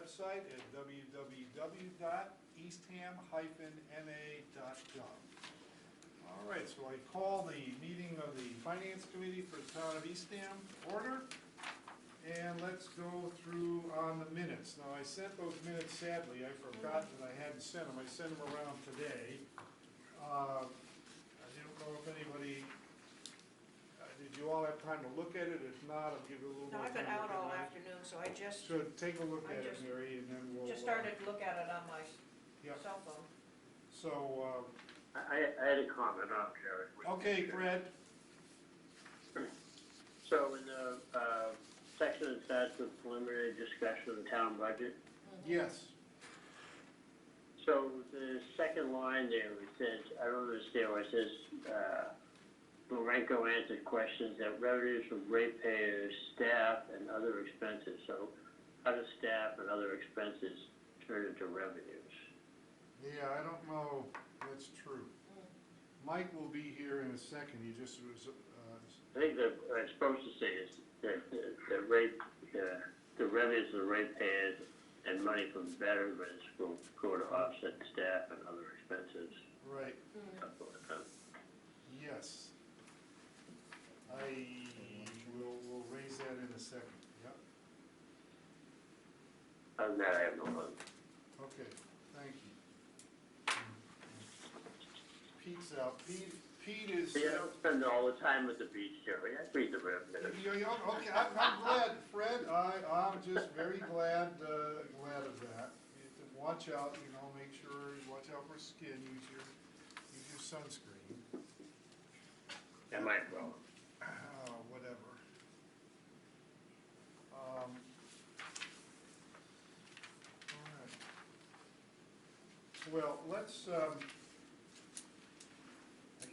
website at www.eastham-ma.gov. All right, so I call the meeting of the Finance Committee for the Town of Eastham order. And let's go through on the minutes. Now, I sent those minutes, sadly, I forgot that I hadn't sent them. I sent them around today. I don't know if anybody, did you all have time to look at it? If not, I'll give you a little No, more I've time. been out all to look at it. afternoon, so I just So take a look I at it, just- Mary, and then we'll. started to look at it on my Yeah, cell phone. so, I had a comment on Jerry. okay, Fred. So in the section that starts with preliminary discussion of the town budget, Yes. so the second line there, it says, I don't understand where it says, Lorenco answered questions that revenues from ratepayers, staff, and other expenses. So how does staff and other expenses turn into revenues? Yeah, I don't know that's true. Mike will be here in a second. He just was, I think that what it's supposed to say is that the revenues of the ratepayers and money from veterans will go to offset staff and other expenses. right, Something like that. yes. I will raise that in a second, yep. Other than that, I have no fun. Okay, thank you. Pete's out. Pete is. See, I don't spend all the time at the beach, Jerry. I read the revenues. Okay, I'm glad, Fred, I'm just very glad of that. Watch out, make sure, watch out for skin, use your sunscreen. That might well. Whatever. All right. Well, let's, I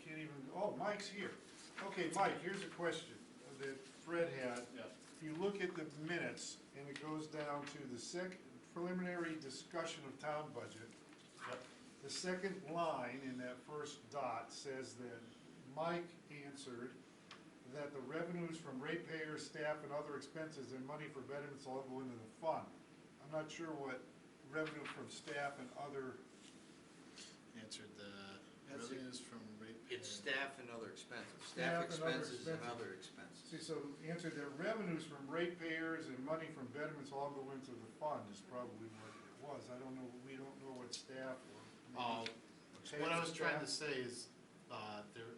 can't even, oh, Mike's here. Okay, Mike, here's a question that Fred had. Yeah. If you look at the minutes, and it goes down to the preliminary discussion of town budget, Yep. the second line in that first dot says that Mike answered that the revenues from ratepayers, staff, and other expenses and money for veterans all go into the fund. I'm not sure what revenue from staff and other, Answered the That's revenues from rate. It's staff and other expenses, Staff staff and other expenses and expenses. other expenses. see, so answered that revenues from ratepayers and money from veterans all go into the fund is probably what it was. I don't know, we don't know what staff or. Oh, Pay what I for was trying to staff. say is, there,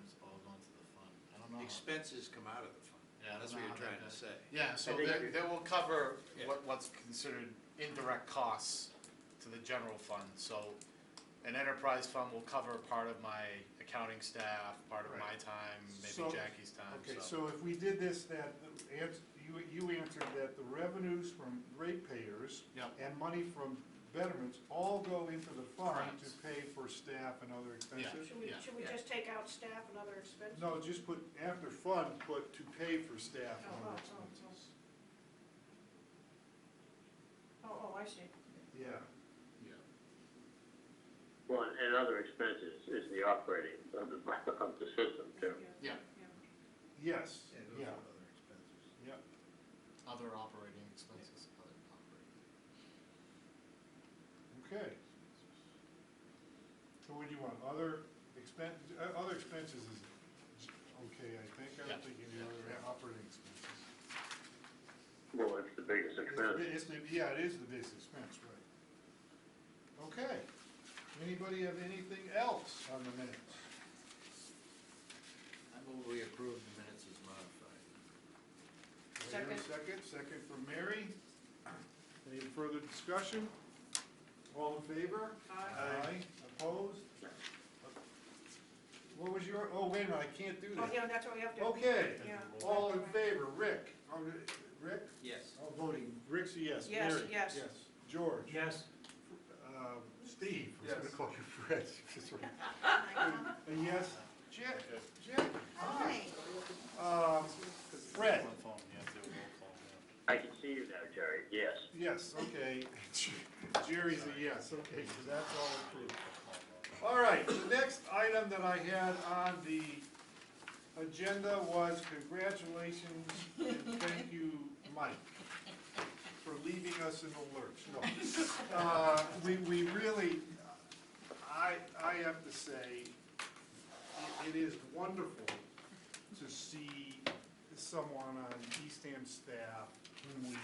it's all going to the fund. I don't know. Expenses come out of the fund. Yeah, I That's don't what know you're how trying that to say. Yeah, so I think they, you- they will cover Yeah. what's considered indirect costs to the general fund. So an enterprise fund will cover part of my accounting staff, part of my Right. time, maybe So- Jackie's time, Okay, so if we did this, you answered that the revenues from ratepayers Yep. and money from veterans all go into the fund to Correct. pay for staff and other expenses? Should we, Yeah. should we just take out staff and other expenses? No, just put, after fund, put to pay for staff and Oh, other oh, oh, expenses. Oh, I see. Yeah, Yeah. Well, and other expenses is the operating of the system too. Yeah. yes, Yeah, those yeah, are other expenses. yeah. Other operating expenses, other operating. Okay. So what do you want, other expenses is okay, I think, I Yeah. don't think any other operating expenses. Well, it's the biggest expense. Yeah, it is the biggest expense, right. Okay, anybody have anything else on the minutes? I move we approve the minutes as modified. Do I hear a second from Mary. Any further discussion? All in favor? Aye. Opposed? What was your, oh, wait a minute, I can't do Oh, that. yeah, that's what we have to. Okay, Yeah. all in favor, Rick? Rick? Yes. All voting, Rick's a yes. Yes, Mary? yes. Yes. George? Yes. Steve? I was Yes. gonna call you Fred. A yes? Jack? Hi. Fred? One phone, you have to do a roll call, I can see you now, Jerry, yes. Yes, okay. Jerry's a yes, okay, so that's all approved. All right, the next item that I had on the agenda was congratulations and thank you, Mike, for leaving us in the lurch. No. We really, I have to say, it is wonderful to see someone on Eastham staff whom we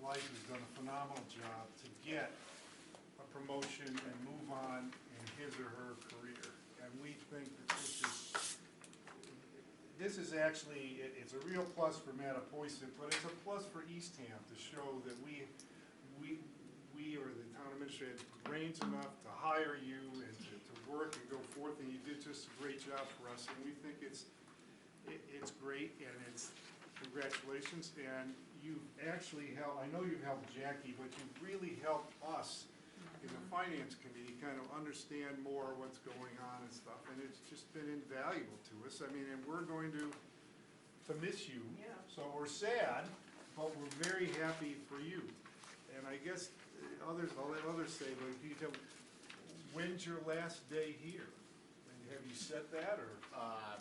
like has done a phenomenal job to get a promotion and move on in his or her career. And we think that this is actually, it's a real plus for Mattapoisett, but it's a plus for Eastham to show that we or the town administrator had brains enough to hire you and to work and go forth, and you did just a great job for us, and we think it's great, and it's, congratulations, and you've actually helped, I know you've helped Jackie, but you've really helped us in the finance committee kind of understand more what's going on and stuff, and it's just been invaluable to us. I mean, and we're going to miss you. Yeah. So we're sad, but we're very happy for you. And I guess I'll let others say, but if you tell, when's your last day here? And have you set that, or? I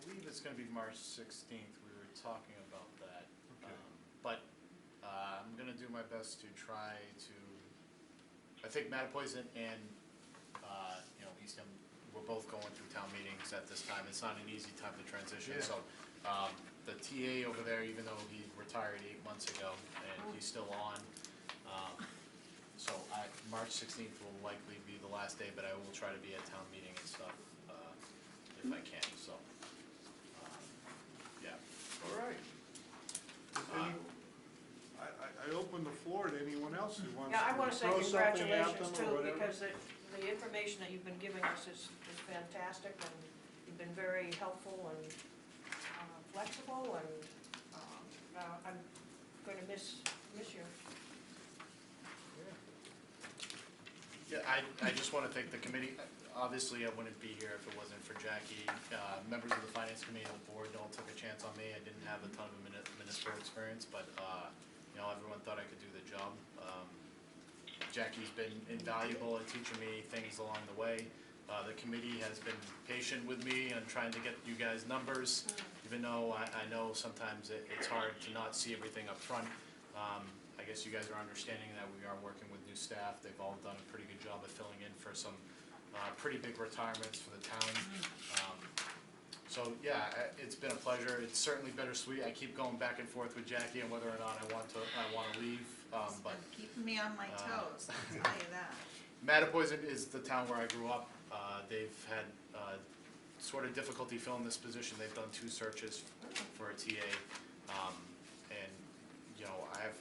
believe it's gonna be March 16th, we were talking about that. Okay. But I'm gonna do my best to try to, I think Mattapoisett and, Eastham, we're both going through town meetings at this time. It's not an easy time to transition, Yeah. so, the TA over there, even though he retired 8 months ago, and he's still on, so March 16th will likely be the last day, but I will try to be at town meeting and stuff, if I can, so, yeah. All right. If any- I open the floor to anyone else who wants to Yeah, I want to say throw something at congratulations them or too, whatever. because the information that you've been giving us is fantastic, and you've been very helpful and flexible, and I'm going to miss you. Yeah, I just want to thank the committee. Obviously, I wouldn't be here if it wasn't for Jackie. Members of the finance committee and the board all took a chance on me. I didn't have a ton of municipal experience, but, everyone thought I could do the job. Jackie's been invaluable at teaching me things along the way. The committee has been patient with me on trying to get you guys numbers, even though I know sometimes it's hard to not see everything up front. I guess you guys are understanding that we are working with new staff. They've all done a pretty good job of filling in for some pretty big retirements for the town. So, yeah, it's been a pleasure. It's certainly bittersweet. I keep going back and forth with Jackie on whether or not I want to leave, but Keeping me on my toes, I'll tell you that. Mattapoisett is the town where I grew up. They've had sort of difficulty filling this position. They've done 2 searches for a TA. And, I have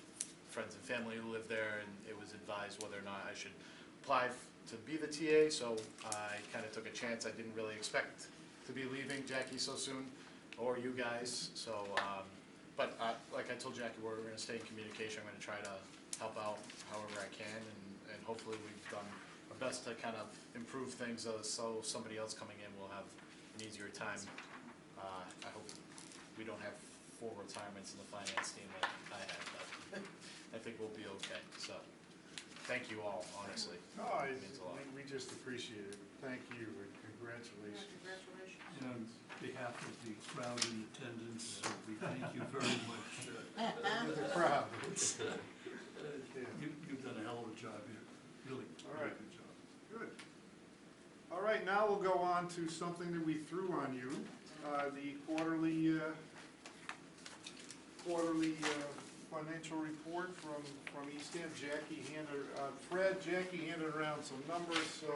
friends and family who live there, and it was advised whether or not I should apply to be the TA, so I kind of took a chance. I didn't really expect to be leaving Jackie so soon, or you guys, so, but like I told Jackie, we're gonna stay in communication. I'm gonna try to help out however I can, and hopefully we've done our best to kind of improve things, so somebody else coming in will have an easier time. I hope we don't have 4 retirements in the finance team like I had, but I think we'll be okay, so, thank you all, honestly. No, It means a lot. we just appreciate it. Thank you and congratulations. Congratulations. On behalf of the crowd in attendance, we thank you very much. The crowd. You've done a hell of a job here, really, All really right. good job. Good. All right, now we'll go on to something that we threw on you, the quarterly financial report from Eastham. Jackie handed around some numbers, so,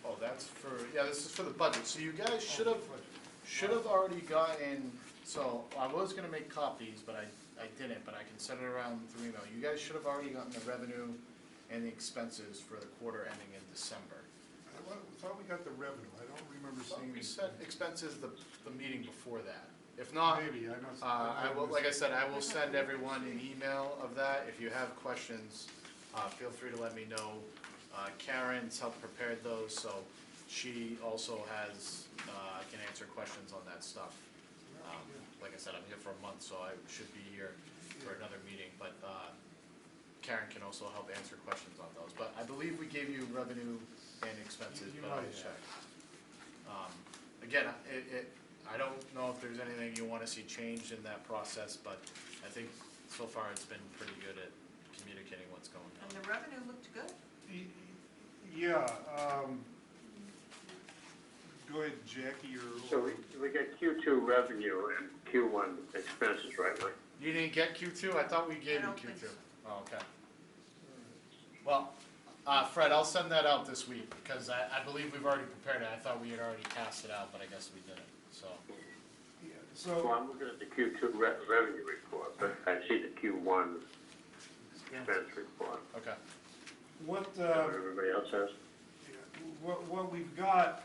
Oh, that's for, yeah, this is for the budget, so you guys should have already gotten, so I was gonna make copies, but I didn't, but I can send it around through email. You guys should have already gotten the revenue and the expenses for the quarter ending in December. I thought we got the revenue. I don't remember seeing. We said expenses the meeting before that. If not, Maybe, I must. I will, like I said, I will send everyone an email of that. If you have questions, feel free to let me know. Karen's helped prepare those, so she also has, can answer questions on that stuff. Like I said, I'm here for a month, so I should be here for another meeting, but, Karen can also help answer questions on those. But I believe we gave you revenue and expenses, You but I'll might have. check. Again, I don't know if there's anything you wanna see changed in that process, but I think so far it's been pretty good at communicating what Yeah, go ahead, Jackie, So we got Q2 revenue and Q1 expenses, right, Mike? You didn't get Q2? I thought we gave I you don't think Q2. so. Oh, okay. Well, Fred, I'll send that out this week, because I believe we've already prepared it. I thought we had already passed it out, but I guess we didn't, so. Yeah, Well, so, I'm looking at the Q2 revenue report, but I see the Q1 expense report. Okay. what, Is that what everybody else has? what we've got,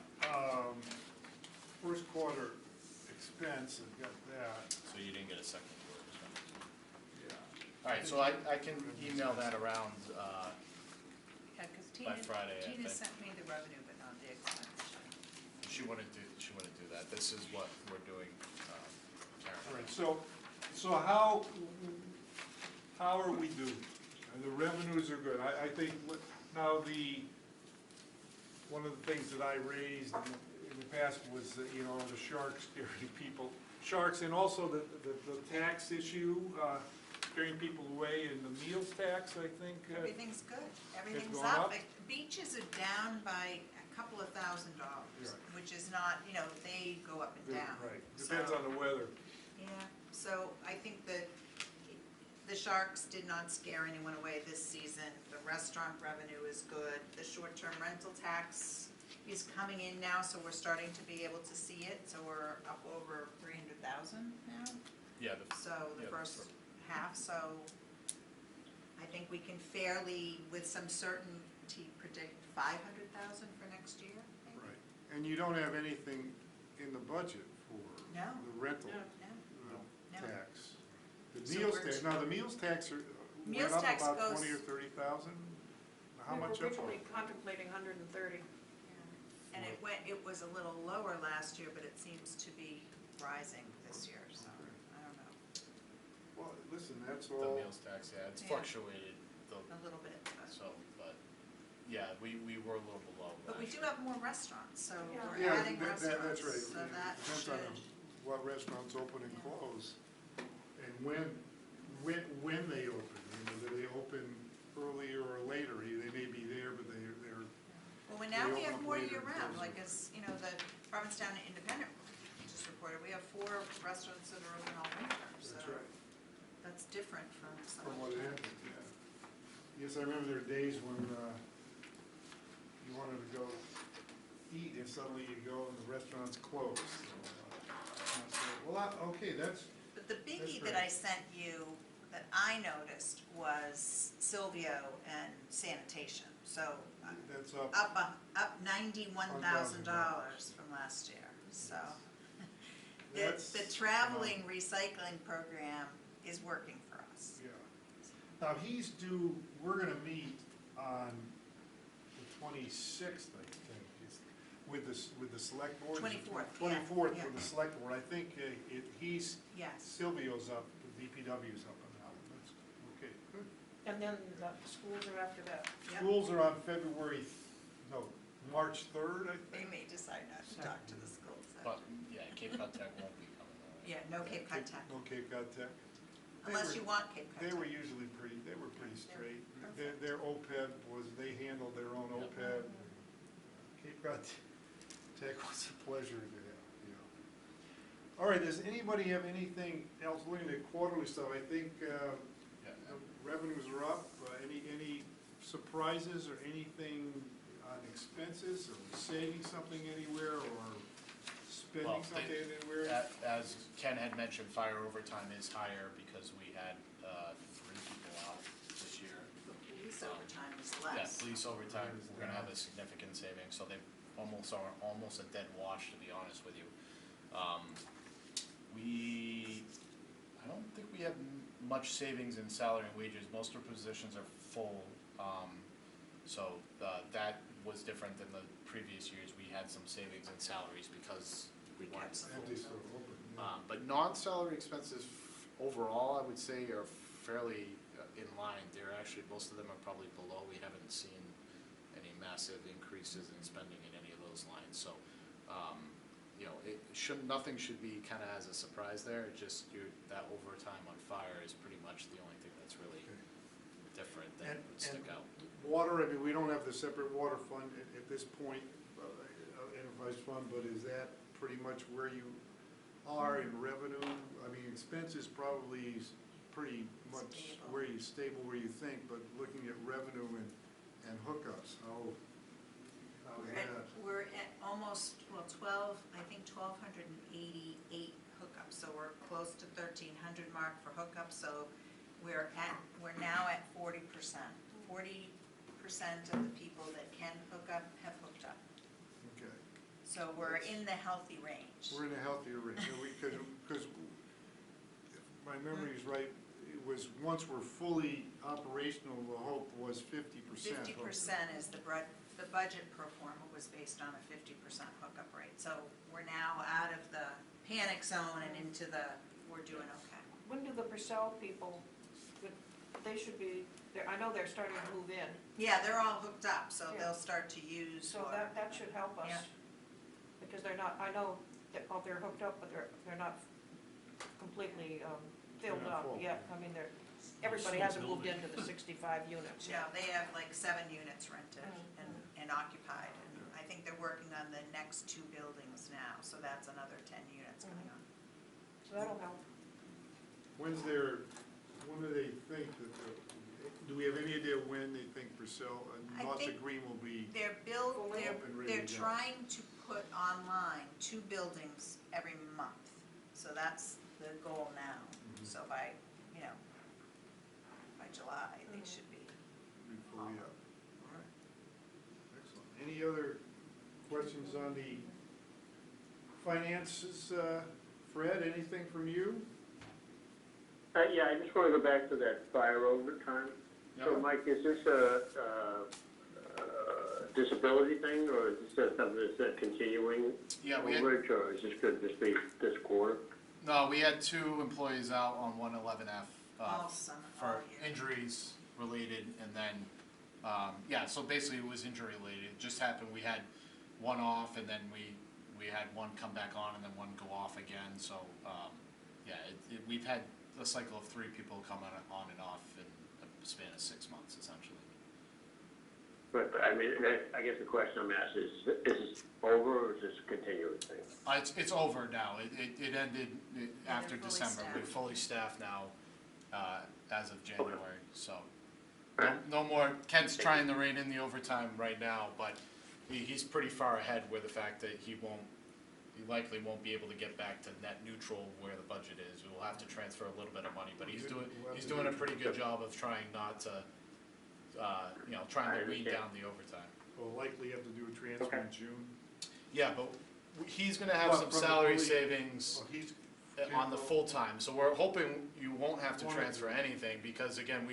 first quarter expense, I've got that, So you didn't get a second quarter, so. yeah. All right, so I can email that around, Yeah, because By Tina, Friday, I Tina think. sent me the revenue, but not the expense. she wouldn't do that. This is what we're doing, Karen. Right, so how are we doing? The revenues are good, I think, now one of the things that I raised in the past was, the sharks scaring people, sharks, and also the tax issue, scaring people away, and the meals tax, I think. Everything's good, everything's gone up. up? Beaches are down by a couple of $1,000, Right. which is not, they go up and down. Right, depends So- on the weather. Yeah, so I think that the sharks did not scare anyone away this season. The restaurant revenue is good. The short-term rental tax is coming in now, so we're starting to be able to see it. So we're up over 300,000 now. Yeah, So the Yeah, first that's half, so I think we can fairly, with some certainty, predict 500,000 for next year, maybe? Right, and you don't have anything in the budget for No. the rental No, no. tax. The So meals we're- tax, now the meals tax went Meals up tax about goes- 20 or 30,000? How We were much up? originally contemplating 130. And it was a little lower last year, but it seems to be rising this year, so, I don't know, Well, listen, that's the all, meals tax, yeah, it's Yeah. fluctuated, a little bit. so, but, yeah, we were a little below But we last do year. have more restaurants, so Yeah. we're yeah, adding that's restaurants, right. so It that depends should, on what restaurants open and Yeah. close, and when they open. Do they open earlier or later? They may be there, but they're well, now they we open have up more later year and round, close like as, the Provincetown Independent just reported, we have 4 restaurants that are open all winter, so That's right. that's different from some From what other happened, towns. yeah. Yes, I remember there were days when you wanted to go eat, and suddenly you go and the restaurant's closed. Okay, that's, But the biggie That's that right. I sent you, that I noticed, was Silvio and sanitation, so that's up. up $91,000 from last year, so. That's- The traveling recycling program is working for us. Yeah. Now, we're gonna meet on the 26th, I think, with the select board. 24th, yeah, 24th yeah. with the select board. I think Yes, Silvio's up, the DPW's up on that one. That's, okay, good. And then the schools are after that. yep. Schools are on March 3rd, I They think. may decide not to talk to the schools. But, yeah, Cape Cod Tech won't be coming, all right? Yeah, no Cape Cod Tech, No Cape Cod Tech. unless you want Cape Cod They Tech. were usually they were pretty straight. perfect. Their OPEB they handled their own Yep. OPEB. Cape Cod Tech was a pleasure to have, All right, does anybody have anything else, looking at quarterly stuff, I think, Yeah. the revenues are up, any surprises or anything on expenses, or saving something anywhere, or spending Well, something anywhere? As Ken had mentioned, fire overtime is higher because we had 3 people out this year. The police overtime is Yeah, less. police overtime, we're gonna have a significant savings, so they almost are almost a dead wash, to be honest with you. I don't think we have much savings in salary and wages, most of our positions are full, so that was different than the previous years, we had some savings in salaries because we weren't kept some. full. Empty, so open, yeah. But non-salary expenses overall, I would say, are fairly in line. They're actually, most of them are probably below. We haven't seen any massive increases in spending in any of those lines. So, nothing should be kind of as a surprise there. It just, that overtime on fire is pretty much the only thing that's really different that would stick out. water, I mean, we don't have the separate water fund at this point, enterprise fund, but is that pretty much where you are in revenue? I mean, expenses probably pretty much Stable. where you, stable where you think, but looking at revenue and hookups, how is that? We're at almost, well, 1,288 hookups, so we're close to 1,300 mark for hookups, so we're now at 40%. 40% of the people that can hook up have hooked up. Okay, So we're in the healthy range. we're in a healthier range, because if my memory is right, it was, once we're fully operational, the hope was 50%. 50% is the budget pro forma was based on a 50% hookup rate. So we're now out of the panic zone and into we're doing okay. When do the Purcell people, they should be, I know they're starting to move in, Yeah, they're all hooked up, so Yeah. they'll start to use. so that should help us. Yeah. Because they're not, I know that, well, they're hooked up, but they're not completely filled They're not up full. yet. I mean, everybody hasn't moved into the 65 units Yeah, yet. they have like 7 units rented Mhm. and occupied. And I think they're working on the next 2 buildings now, so that's another 10 units coming on. So that'll help. When do they think that, do we have any idea when they think Purcell and I Mossy think Green will be? They're Up and ready they're to go. trying to put online 2 buildings every month. So that's the goal now. Mhm. So by July, they Mhm. should be. Be fully up. All right. Excellent. Any other questions on the finances? Fred, anything from you? Yeah, I just want to go back to that fire overtime. So Yeah. Mike, is this a disability thing, or is this something that's a continuing Yeah, we had, overage, or is this could just be this quarter? no, we had 2 employees out on 111F All summer, for all year. injuries related, and then, yeah, so basically it was injury related. It just happened, we had one off, and then we had one come back on, and then one go off again, so, yeah, we've had a cycle of 3 people come on and off in a span of 6 months, essentially. But I mean, I guess the question I'm asking is this over, or is this a continuing thing? It's over now, it ended after fully December, we're staffed. fully staffed now, as of January, so. No more, Kent's trying to rein in the overtime right now, but he's pretty far ahead with the fact that he likely won't be able to get back to net neutral where the budget is. We'll have to transfer a little bit of money, but he's doing a pretty good job of trying not to, trying to wean down the overtime. We'll likely have to do a transfer in June. Yeah, but he's gonna have Well, some from the salary police- savings Oh, he's. on the full-time, so we're hoping you won't have to transfer anything, because again,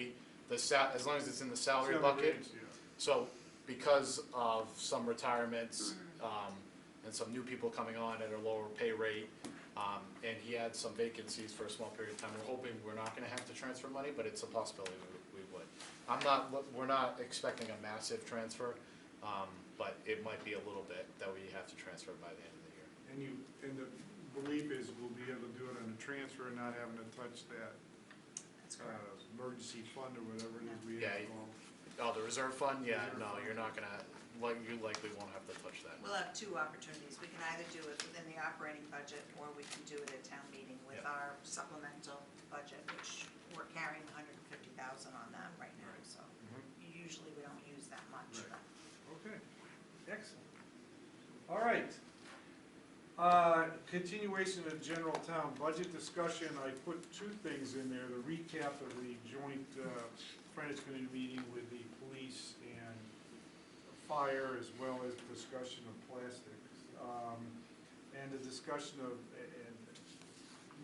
as long as it's in the salary bucket, raise, yeah. so because of some retirements, and some new people coming on at a lower pay rate, and he had some vacancies for a small period of time, we're hoping we're not gonna have to transfer money, but it's a possibility we would. We're not expecting a massive transfer, but it might be a little bit that we have to transfer by the end of the year. And the belief is we'll be able to do it on a transfer and not having to touch that That's correct. emergency fund or whatever it is we Yeah, have called. Oh, the reserve fund, yeah, Reserve no, fund. you're not gonna, you likely won't have to touch that. We'll have 2 opportunities. We can either do it within the operating budget, or we can do it at town meeting with Yeah. our supplemental budget, which we're carrying 150,000 on that right now, so usually we don't use that much. Right. but- Okay, excellent. All right. Continuation of general town budget discussion, I put 2 things in there, the recap of the joint finance committee meeting with the police and fire, as well as discussion of plastics. And the discussion of, and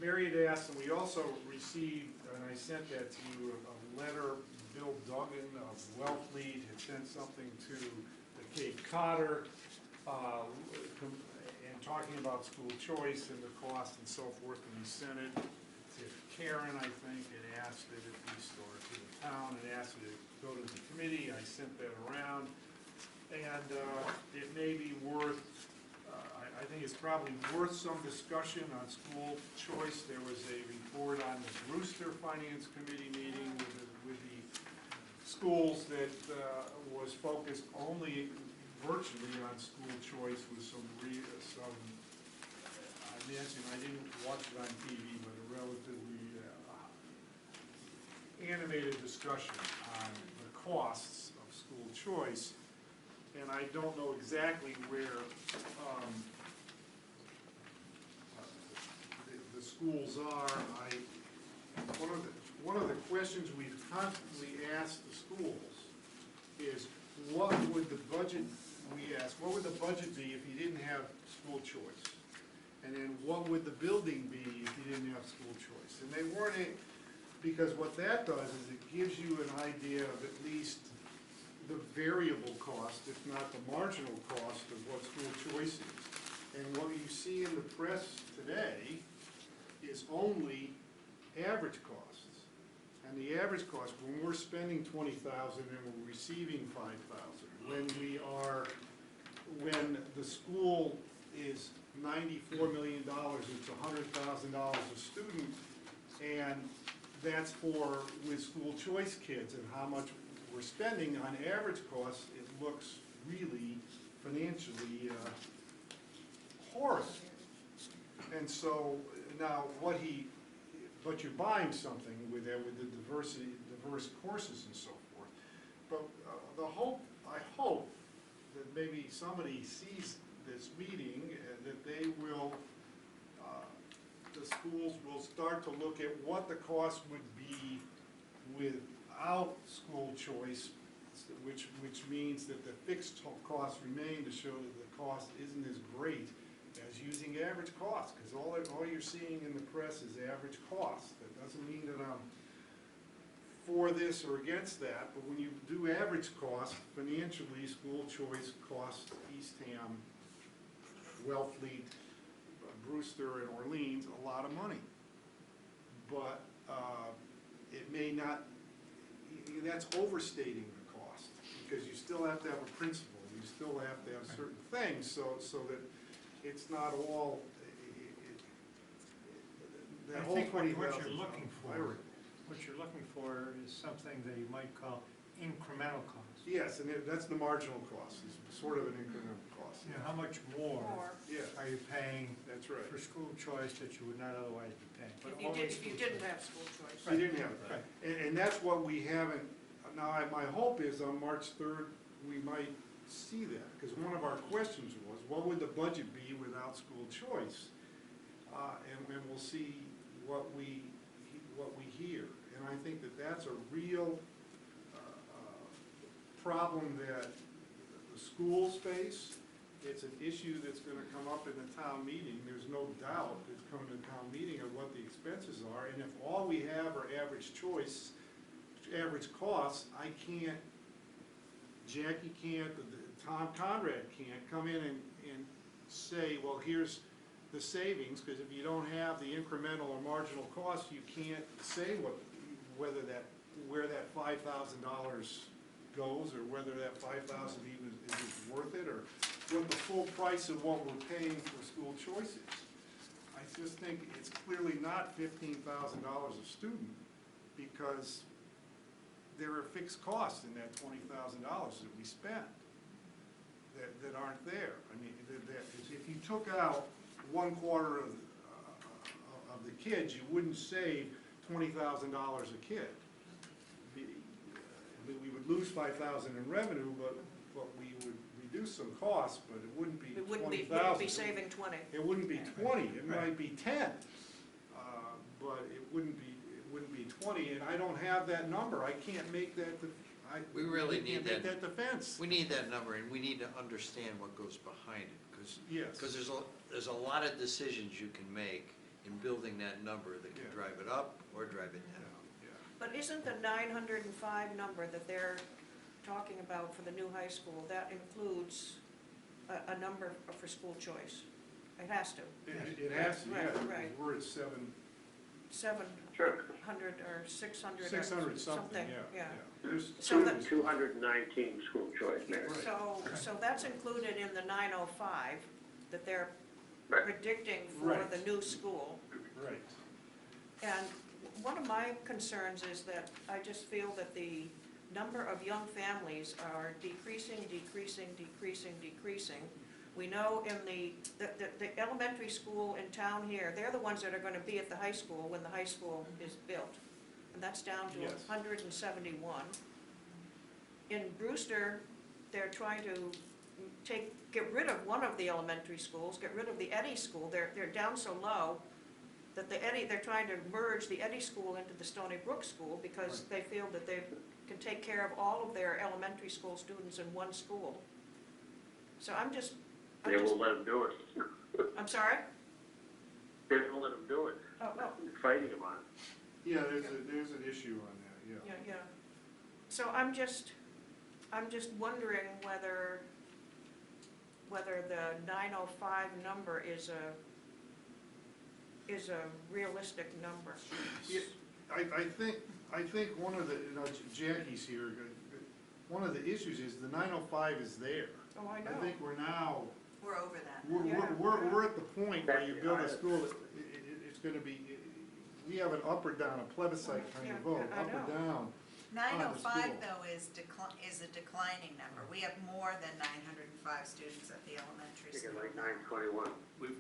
Mary had asked, and we also received, and I sent that to you, a letter, Bill Duggan of Wellfleet had sent something to the Cape Codder, and talking about school choice and the cost and so forth, and we sent it to Karen, I think, and asked that it be stored to the town, and asked it to go to the committee. I sent that around, and it may be worth, I think it's probably worth some discussion on school choice. There was a report on the Brewster Finance Committee meeting with the schools that was focused only virtually on school choice with some, I mentioned, I didn't watch it on TV, but a relatively animated discussion on the costs of school choice. And I don't know exactly where the schools are. One of the questions we've constantly asked the schools is, what would the budget, we asked, what would the budget be if you didn't have school choice? And then what would the building be if you didn't have school choice? And they weren't, because what that does is it gives you an idea of at least the variable cost, if not the marginal cost of what school choice is. And what you see in the press today is only average costs. And the average cost, when we're spending $20,000 and we're receiving $5,000, when the school is $94 million, it's $100,000 a student, and that's with school choice kids, and how much we're spending on average costs, it looks really financially horrid. And so now but you're buying something with that, with the diverse courses and so forth. But I hope that maybe somebody sees this meeting and that they will, the schools will start to look at what the cost would be without school choice, which means that the fixed costs remain to show that the cost isn't as great as using average cost, because all you're seeing in the press is average cost. That doesn't mean that I'm for this or against that, but when you do average cost, financially, school choice costs Eastham, Wellfleet, Brewster, and Orleans a lot of money. But it may not, that's overstating the cost, because you still have to have a principal, you still have to have certain things, so that it's not all, that I whole think what 20,000. you're looking for is something that you might call incremental cost. Yes, and that's the marginal cost, it's sort of an incremental cost. You know, how much more Yeah, are you paying that's right. for school choice that you would not otherwise be paying? If you didn't have school choice. We didn't have it. Right. And that's what we haven't, now, my hope is on March 3rd, we might see that, because one of our questions was, what would the budget be without school choice? And we'll see what we hear. And I think that that's a real problem that the schools face. It's an issue that's gonna come up in the town meeting. There's no doubt it's coming to the town meeting of what the expenses are. And if all we have are average choice, average costs, I can't, Jackie can't, Tom Conrad can't come in and say, well, here's the savings, because if you don't have the incremental or marginal cost, you can't say where that $5,000 goes, or whether that $5,000 even is worth it, or what the full price of what we're paying for school choice is. I just think it's clearly not $15,000 a student, because there are fixed costs in that $20,000 that we spend that aren't there. I mean, if you took out 1/4 of the kids, you wouldn't save $20,000 a kid. We would lose $5,000 in revenue, but we would reduce some costs, but it wouldn't be It $20,000. wouldn't be saving 20. It wouldn't be 20, it might be 10, but it wouldn't be 20, and I don't have that number. I can't make that, We really I can't need make that. that defense. We need that number, and we need to understand what goes behind it, Yes. because there's a lot of decisions you can make in building that number that can Yeah. drive it up or drive it Yeah, down. yeah. But isn't the 905 number that they're talking about for the new high school, that includes a number for school choice? It has to. It has to, yeah, Right, because right. we're at 700 700 or 600 or 600 something, yeah. There's So that- 219 school choice, Mary. Right. So that's included in the 905 that they're Right. predicting for Right. the new school. Right. And one of my concerns is that I just feel that the number of young families are decreasing. We know in the elementary school in town here, they're the ones that are gonna be at the high school when the high school is built. And that's down to Yes. 171. In Brewster, they're trying to get rid of one of the elementary schools, get rid of the Eddy School. They're down so low that they're trying to merge the Eddy School into the Stony Brook School because they feel that they can take care of all of their elementary school students in one school. So They won't let them do it. I'm sorry? They won't let them do it. Oh, They're fighting them on it. Yeah, there's an issue on that, yeah. yeah. So I'm just wondering whether the 905 number is a realistic number. Yeah, I think one of the, Jackie's here, one of the issues is the 905 is there. Oh, I know. I think we're now, We're over that. we're at the point where you build a school, it's gonna be, we have an up or down, a plebiscite kind of vote, Yeah, I up or know. down. 905 school. though is a declining number. We have more than 905 students at the elementary I think school. it's like 921. We've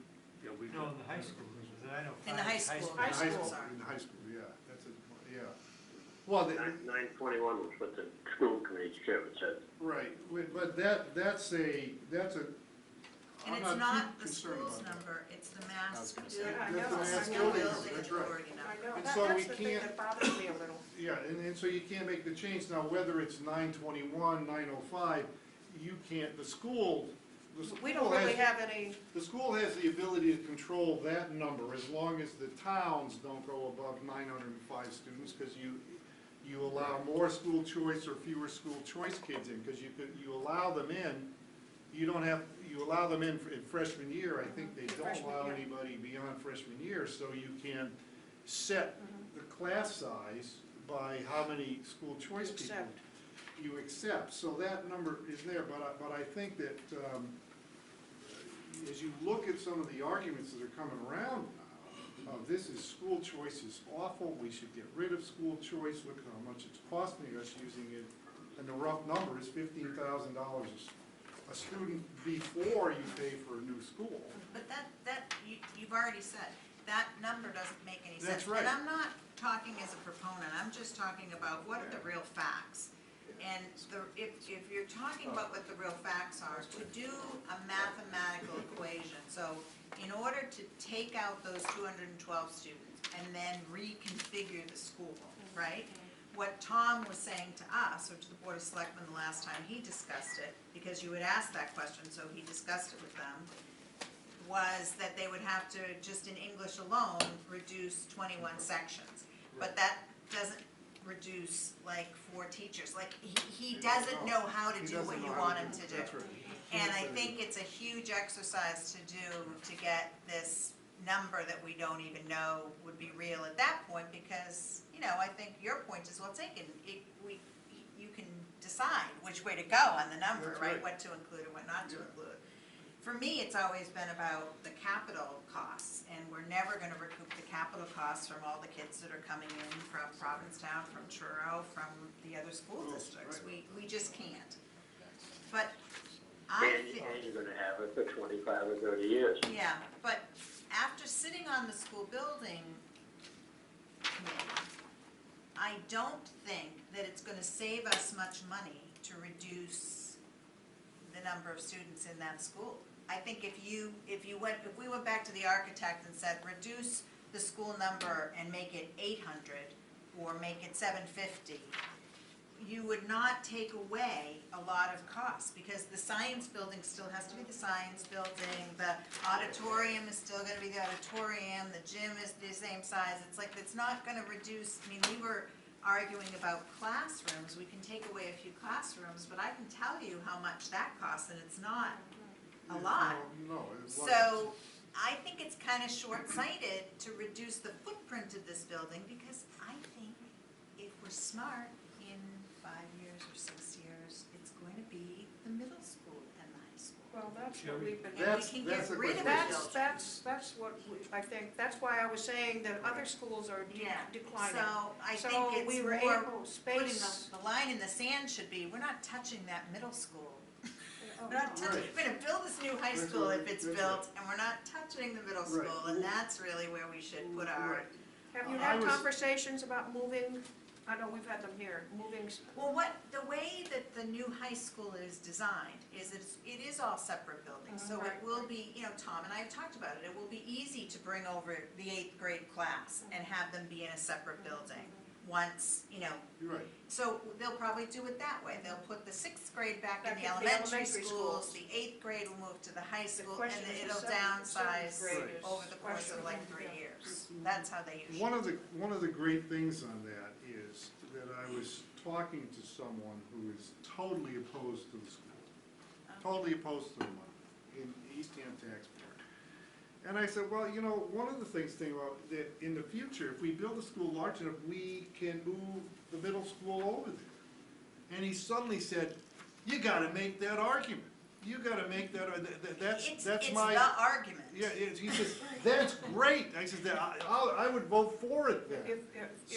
No, in the high school, I know. In the high school. High In school. Sorry. In high school, yeah, that's a, yeah. Well, 921 was what the school committee chairman said. right, but that's a, And I'm it's not not too the concerned school's about that. number, it's the I mass was gonna building. say. I know. That's the mass I know. building, Building that's right. authority I number. know, And that- so we that's the thing can't- that bothers me a little. Yeah, and so you can't make the change. Now, whether it's 921, 905, you can't, the school We don't really has, have any, the school has the ability to control that number as long as the towns don't go above 905 students, because you allow more school choice or fewer school choice kids in, because you allow them in, you allow them in freshman year. I think they don't Freshman allow year. anybody beyond freshman year, so you can set the class size by how many school choice people Accept. you accept. So that number is there, but I think that as you look at some of the arguments that are coming around now, this is, school choice is awful, we should get rid of school choice, look at how much it's costing us using it, and the rough number is $15,000 a student before you pay for a new school. But you've already said, that number doesn't make any sense. That's right. And I'm not talking as a proponent, I'm just talking about what are the real facts. And if you're talking about what the real facts are, to do a mathematical equation, so in order to take out those 212 students and then reconfigure the school, right? What Tom was saying to us, or to the Board of Selectmen the last time he discussed it, because you had asked that question, so he discussed it with them, was that they would have to, just in English alone, reduce 21 sections. But that doesn't reduce like 4 teachers, like he doesn't know how to He do doesn't what you know how want to him to do. That's right. And I think it's a huge exercise to do to get this number that we don't even know would be real at that point, because, I think your point is well taken. You can decide which way to go on the number, That's right? right. What to include and what not to Yeah. include. For me, it's always been about the capital costs, and we're never gonna recoup the capital costs from all the kids that are coming in from Provincetown, from Truro, from the other school Oh, districts. right. We just can't. But I feel. And you're gonna have it for 25 or 30 years. Yeah, but after sitting on the school building committee, I don't think that it's gonna save us much money to reduce the number of students in that school. I think if we went back to the architect and said, reduce the school number and make it 800, or make it 750, you would not take away a lot of costs, because the science building still has to be the science building, the auditorium is still gonna be the auditorium, the gym is the same size, it's not gonna reduce. We were arguing about classrooms, we can take away a few classrooms, but I can tell you how much that costs, and it's not a lot. No, it wasn't. So, I think it's kind of short-sighted to reduce the footprint of this building, because I think if we're smart, in 5 years or 6 years, it's going to be the middle school and the high school. Well, that's what we've been. And we That's- can that's get a rid good of way. the That's, building. that's what I think, that's why I was saying that other schools are Yeah, declining. so I So think we it's were more, able, putting space. the line in the sand should be, we're not touching that middle school. Oh, We're not touching, Right. we're gonna build this new high That's school right, if it's that's built, and we're not touching the middle Right. school, and that's really where we should put our. Right. Have you I had was- conversations about moving, I know we've had them here, moving, Well, the way that the new high school is designed is it is all separate buildings. So it Right. will be, Tom and I have talked about it, it will be easy to bring over the 8th grade class and have them be in a separate building. Once, You're right. so they'll probably do it that way. They'll put the 6th grade back in Back the in the elementary elementary schools, schools. the 8th grade will move to the high the school, and question then is it'll the seventh downsize grade is over the course of like questionable, 3 yeah. years. That's how they usually. One of the great things on that is that I was talking to someone who is totally opposed to the school, totally opposed to the money in Eastham Tax Board. And I said, well, one of the things, think about that in the future, if we build a school large enough, we can move the middle school over there. And he suddenly said, you gotta make that argument. You gotta make that, that's my. It's the argument. Yeah, he says, that's great. I said, I would vote for it then. if.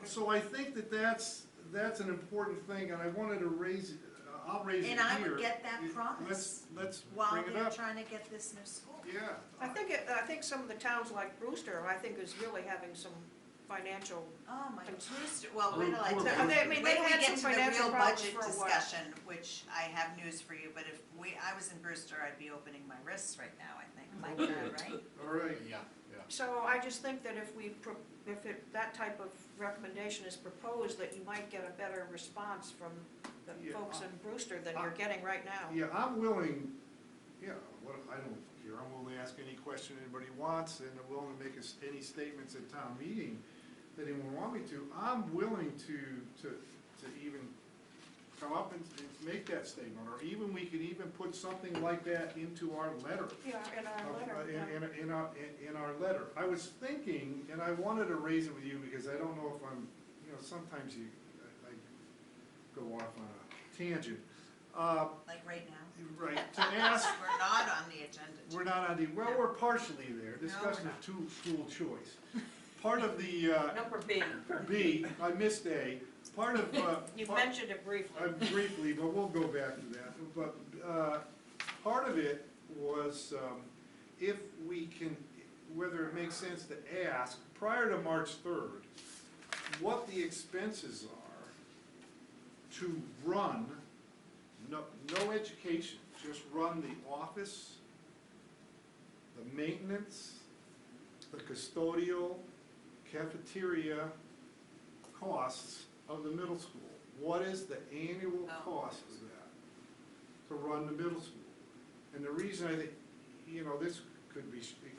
So I think that's an important thing, and I wanted to raise it, I'll raise it here. And I would get that promise Let's while bring it they're up. trying to get this new school. Yeah. I think some of the towns like Brewster, I think is really having some financial, Oh my, Brewster, well, wait till I Poor tell you. I mean, Wait they till we had get some to the financial real problems budget for a while. discussion, which I have news for you, but if I was in Brewster, I'd be opening my wrists right now, I think, like that, right? All right. Yeah, yeah. So I just think that if that type of recommendation is proposed, that you might get a better response from the Yeah, folks in Brewster than you're getting right now. Yeah, I'm willing, I don't care, I'm willing to ask any question anybody wants, and I'm willing to make any statements at town meeting that anyone want me to. I'm willing to even come up and make that statement, or even, we could even put something like that into our letter. Yeah, in our letter, yeah. In our letter. I was thinking, and I wanted to raise it with you, because I don't know if I'm, sometimes I go off on a tangent. Like right now. Right, to ask, We're not on the agenda. we're not on the, well, we're partially there, discussion of school choice. Part of the, Number B, B, I missed A, part of, you part- mentioned it briefly. briefly, but we'll go back to that. But part of it was if we can, whether it makes sense to ask, prior to March 3rd, what the expenses are to run, no education, just run the office, the maintenance, the custodial, cafeteria costs of the middle school. What is the annual cost of that to run the middle school? And the reason I think, this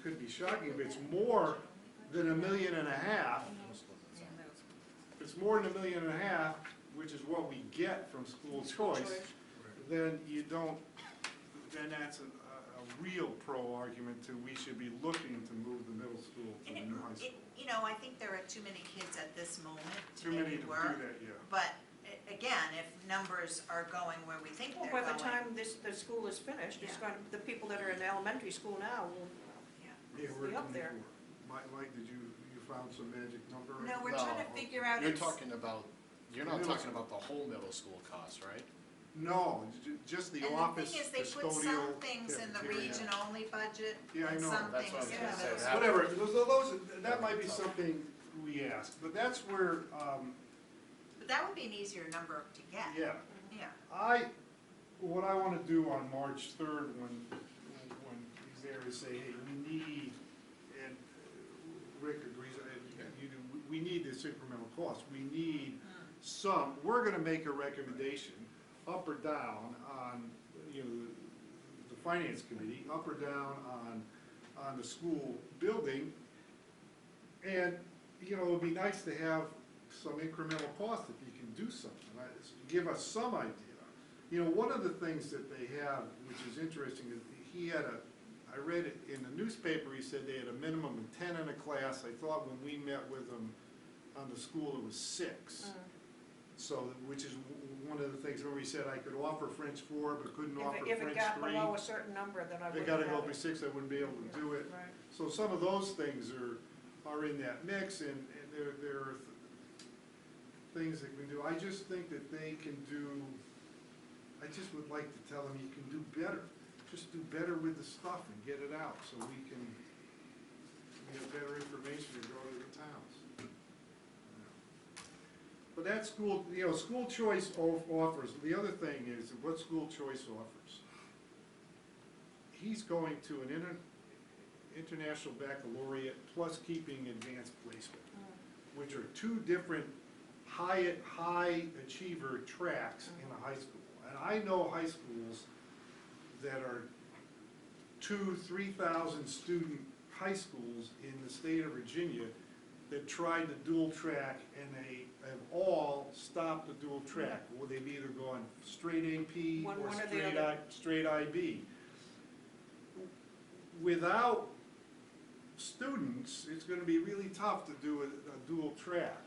could be shocking, but it's more than $1.5 million. If it's more than $1.5 million, which is what we get from school choice, then then that's a real pro argument to, we should be looking to move the middle school to the new high school. I think there are too many kids at this moment to Too many make to it do work. that, yeah. But again, if numbers are going where we think Well, they're by going. the time the school is finished, it's Yeah. going to, the people that are in elementary school now will Yeah, we're be at up there. 24. Mike, did you found some magic number? No, we're No, trying to figure out. You're it's- talking about, you're not Middle talking about the whole middle school cost, right? No, just the And office, the thing is, they put some custodial, things in the cafeteria. region-only budget, Yeah, I and know. some That's things what I was in gonna the say, middle. that- Whatever, that might be something we ask, but that's where, But that would be an easier number to get. yeah. Yeah. What I wanna do on March 3rd, when he's there, is say, hey, we need, and Rick agrees, you do, we need this incremental cost, we need some, we're gonna make a recommendation, up or down, on, the finance committee, up or down on the school building. And, it would be nice to have some incremental cost if you can do something, give us some idea. One of the things that they have, which is interesting, is he had I read it in the newspaper, he said they had a minimum of 10 in a class. I thought when we met with them on the school, it was 6. So, which is one of the things where we said I could offer French 4, but couldn't offer If French it got 3. below a certain number, then I They wouldn't gotta have go it. up to 6, I wouldn't be able to do it. Right. So some of those things are in that mix, and there are things they can do. I just think that they can do, I just would like to tell them, you can do better. Just do better with the stuff and get it out, so we have better information to go to the towns. But that school, school choice offers, the other thing is, what school choice offers? He's going to an international baccalaureate plus keeping advanced placement, which are two different high achiever tracks in a high school. And I know high schools that are 2,000-3,000 student high schools in the state of Virginia that tried the dual track, and they have all stopped the dual track. Well, they've either gone straight AP One or or the other. straight IB. Without students, it's gonna be really tough to do a dual track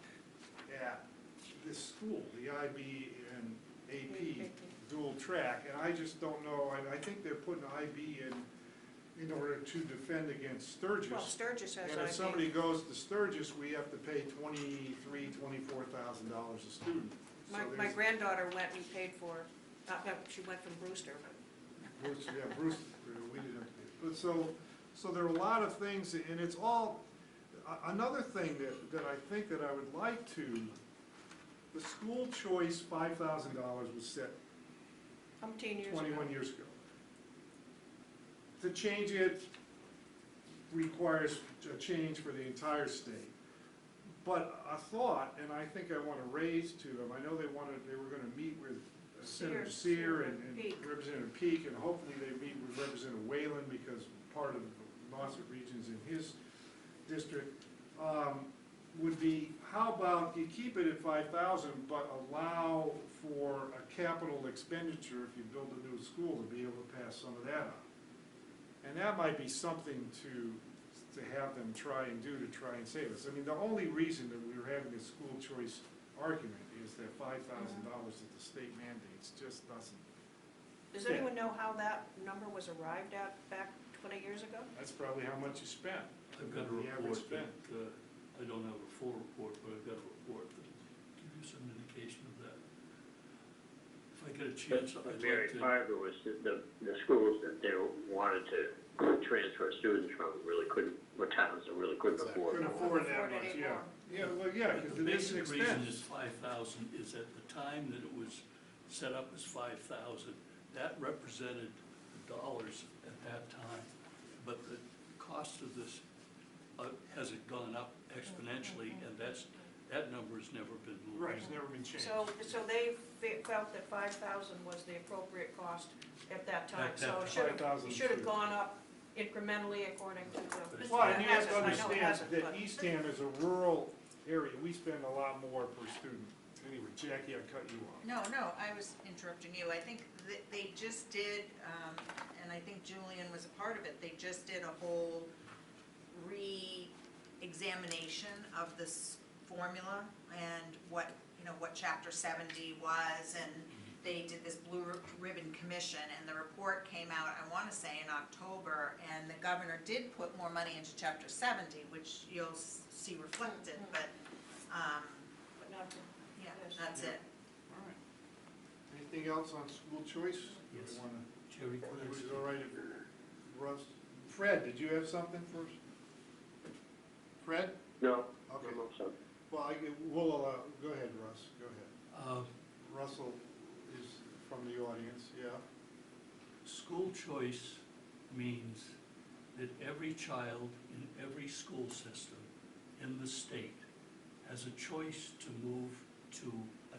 at this school, the IB and AP dual track, and I just don't know, I think they're putting IB in order to defend against Sturgis. Well, Sturgis has And if IB. somebody goes to Sturgis, we have to pay $24,000 a student. So My there's- granddaughter went and paid for, she went from Brewster, but Bruce, we didn't, but so there are a lot of things, and it's all, another thing that I think that I would like to, the school choice $5,000 was set umpteen years ago. 21 years ago. To change it requires a change for the entire state. But a thought, and I think I want to raise to them, I know they were gonna meet with Senator Sear and Peak. Representative Peak, and hopefully they meet with Representative Whalen, because part of the Nauset region's in his district, would be, how about you keep it at 5,000, but allow for a capital expenditure if you build a new school, to be able to pass some of that on. And that might be something to have them try and do to try and save us. I mean, the only reason that we were having a school choice argument is that $5,000 that the state mandates just doesn't. Does Yeah. anyone know how that number was arrived at back 20 years ago? That's probably how much you spent. I've got a The average report spend. that, I don't have a full report, but I've got a report that will give you some indication of that. If I get a chance, I'd Mary like to. Farber was the schools that they wanted to transfer students from really couldn't, or towns that really couldn't afford. Couldn't afford that Afford it much, yeah. anymore. Yeah, well, yeah, because The it is an basic reason expense. is 5,000 is at the time that it was set up as 5,000, that represented the dollars at that time. But the cost of this hasn't gone up exponentially, and that number's never been moved. Right, it's never been changed. So they felt that 5,000 was the appropriate cost at that time. At that So time. it should have, 5,000 it should have should. gone up incrementally according to the. Well, and you have It to hasn't. I know it understand hasn't, that but- Eastham is a rural area, we spend a lot more per student. Anyway, Jackie, I cut you off. No, I was interrupting you. I think that they just did, and I think Julian was a part of it, they just did a whole re-examination of this formula and what chapter 70 was, and they did this blue ribbon commission, and the report came out, I wanna say in October, and the governor did put more money into chapter 70, which you'll see reflected, but, But not the- yeah, Yes. that's it. All right. Anything else on school choice? Do we Yes. wanna- Jerry, could I Is say- it all right if Russ? Fred, did you have something first? Fred? No, Okay. no, so. Well, go ahead, Russ, go ahead. Russell is from the audience, yeah. School choice means that every child in every school system in the state has a choice to move to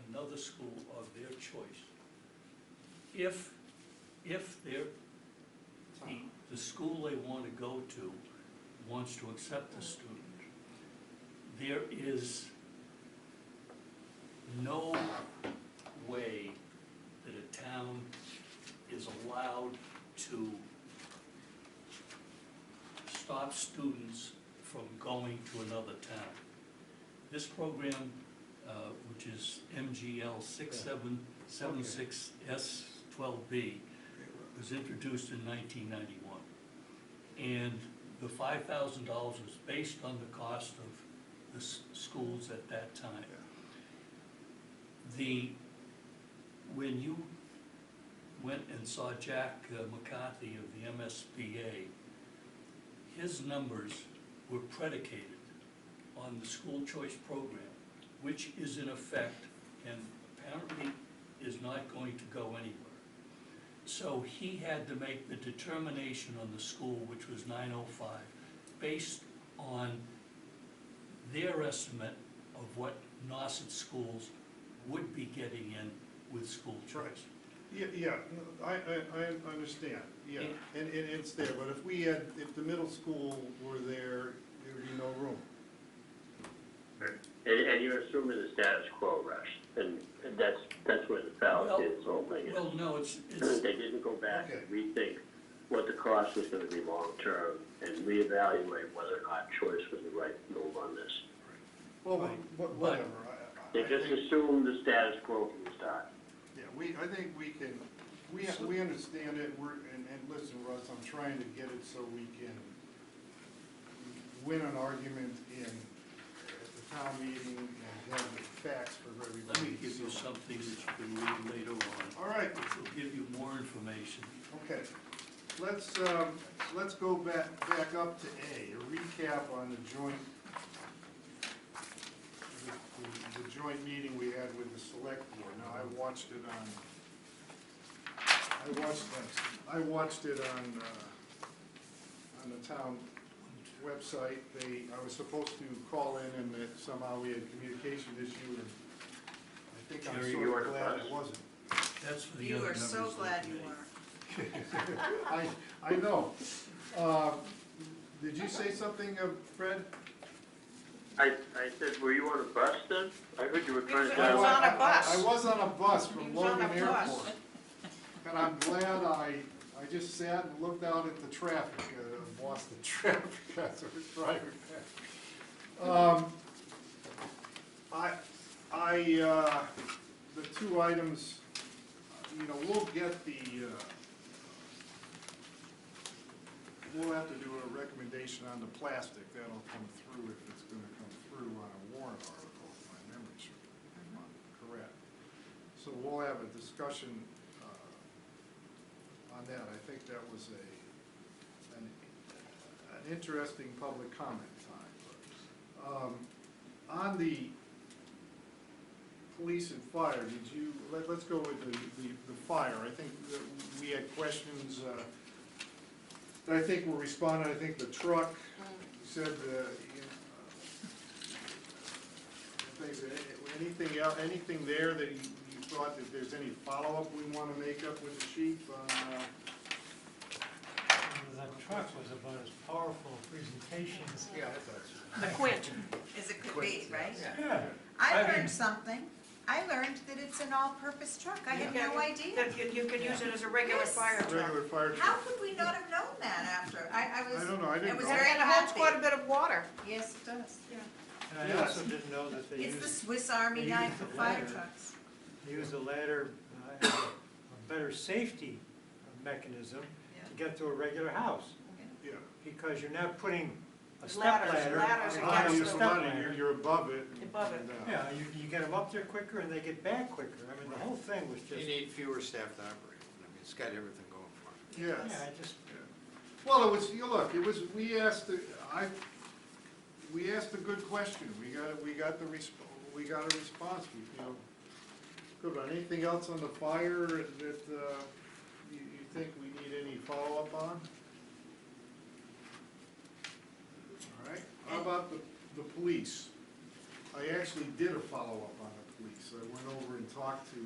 another school of their choice. If the school they want to go to wants to accept the student, there is no way that a town is allowed to stop students from going to another town. This program, which is MGL 76S12B was introduced in 1991. And the $5,000 was based on the cost of the schools at that time. When you went and saw Jack McCarthy of the MSBA, his numbers were predicated on the school choice program, which is in effect and apparently is not going to go anywhere. So he had to make the determination on the school, which was 905, based on their estimate of what Nauset schools would be getting in with school choice. Yeah, I understand, yeah, and it's there, but if the middle school were there, there would be no room. And you're assuming the status quo, Rush, and that's where the fallacy is, the whole thing is. Well, no, They didn't go back Okay. and rethink what the cost was gonna be long-term and reevaluate whether or not choice was the right move on this. Well, Right. whatever, They I just think, assumed the status quo from the start. yeah, I think we can, we understand it, and listen, Russ, I'm trying to get it so we can win an argument at the town meeting and have the facts for everybody. let me give you So- something that you can read later on, All right, which will give you more information. okay. Let's go back up to A recap on the joint, the joint meeting we had with the select board. Now, I watched it on the town website. I was supposed to call in and that somehow we had a communication issue, and I think I'm Jerry, sort you of were glad impressed? it wasn't. That's for the You other are members so of the glad you committee. weren't. I know. Did you say something, Fred? I said, were you on a bus then? I heard you were trying to. He was on a bus. I was on a bus He from was on a Logan bus. Airport. And I'm glad I just sat and looked out at the traffic, Boston traffic, as I was driving back. The two items, we'll get we'll have to do a recommendation on the plastic. That'll come through if it's gonna come through on a warrant article, if my memory serves correct. So we'll have a discussion on that. I think that was an interesting public comment time. On the police and fire, let's go with the fire. I think that we had questions that I think were responded. I think the truck said, anything there that you thought that there's any follow-up we want to make up with the chief on, The truck was about as powerful a presentation as. yeah, I thought so. The Quint. As it could be, right? Yeah. I I mean- learned something. I learned that it's an all-purpose truck. I had no idea. That you can use it as a regular Yes. fire truck. Regular fire How truck. could we not have known that after? I was. I don't know, I didn't was know. very And it holds happy. quite a bit of water. Yes, it does. And I also didn't know that they It's the used, Swiss Army they knife used of the fire ladder. trucks. a ladder, as a better safety mechanism to get to a regular house. Yeah. Because you're not putting a step Ladders ladder. against Ah, the- you're step above it, ladder. you're above it. Above it. and, Yeah, you get them up there quicker and they get back quicker. I mean, the whole thing was You just, need fewer staff to operate. I mean, it's got everything going for it. Yes. yeah, I just, Well, it was, look, it was, we asked a good question, we got a response, we feel good. On anything else on the fire that, you think we need any follow-up on? All right, how about the police? I actually did a follow-up on the police, I went over and talked to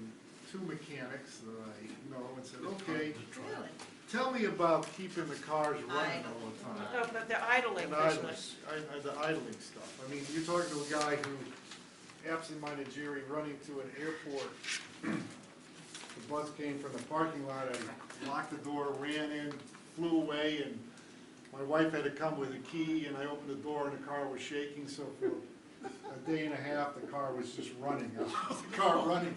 two mechanics that I know and said, okay, Really? tell me about keeping the cars running all the time. No, but the idling And idling, business. the idling stuff. I mean, you're talking to a guy who, absent-minded Jerry, running to an airport. The bus came from the parking lot, I locked the door, ran in, flew away, and my wife had to come with a key, and I opened the door and the car was shaking, so for a day and a half, the car was just running, the car running.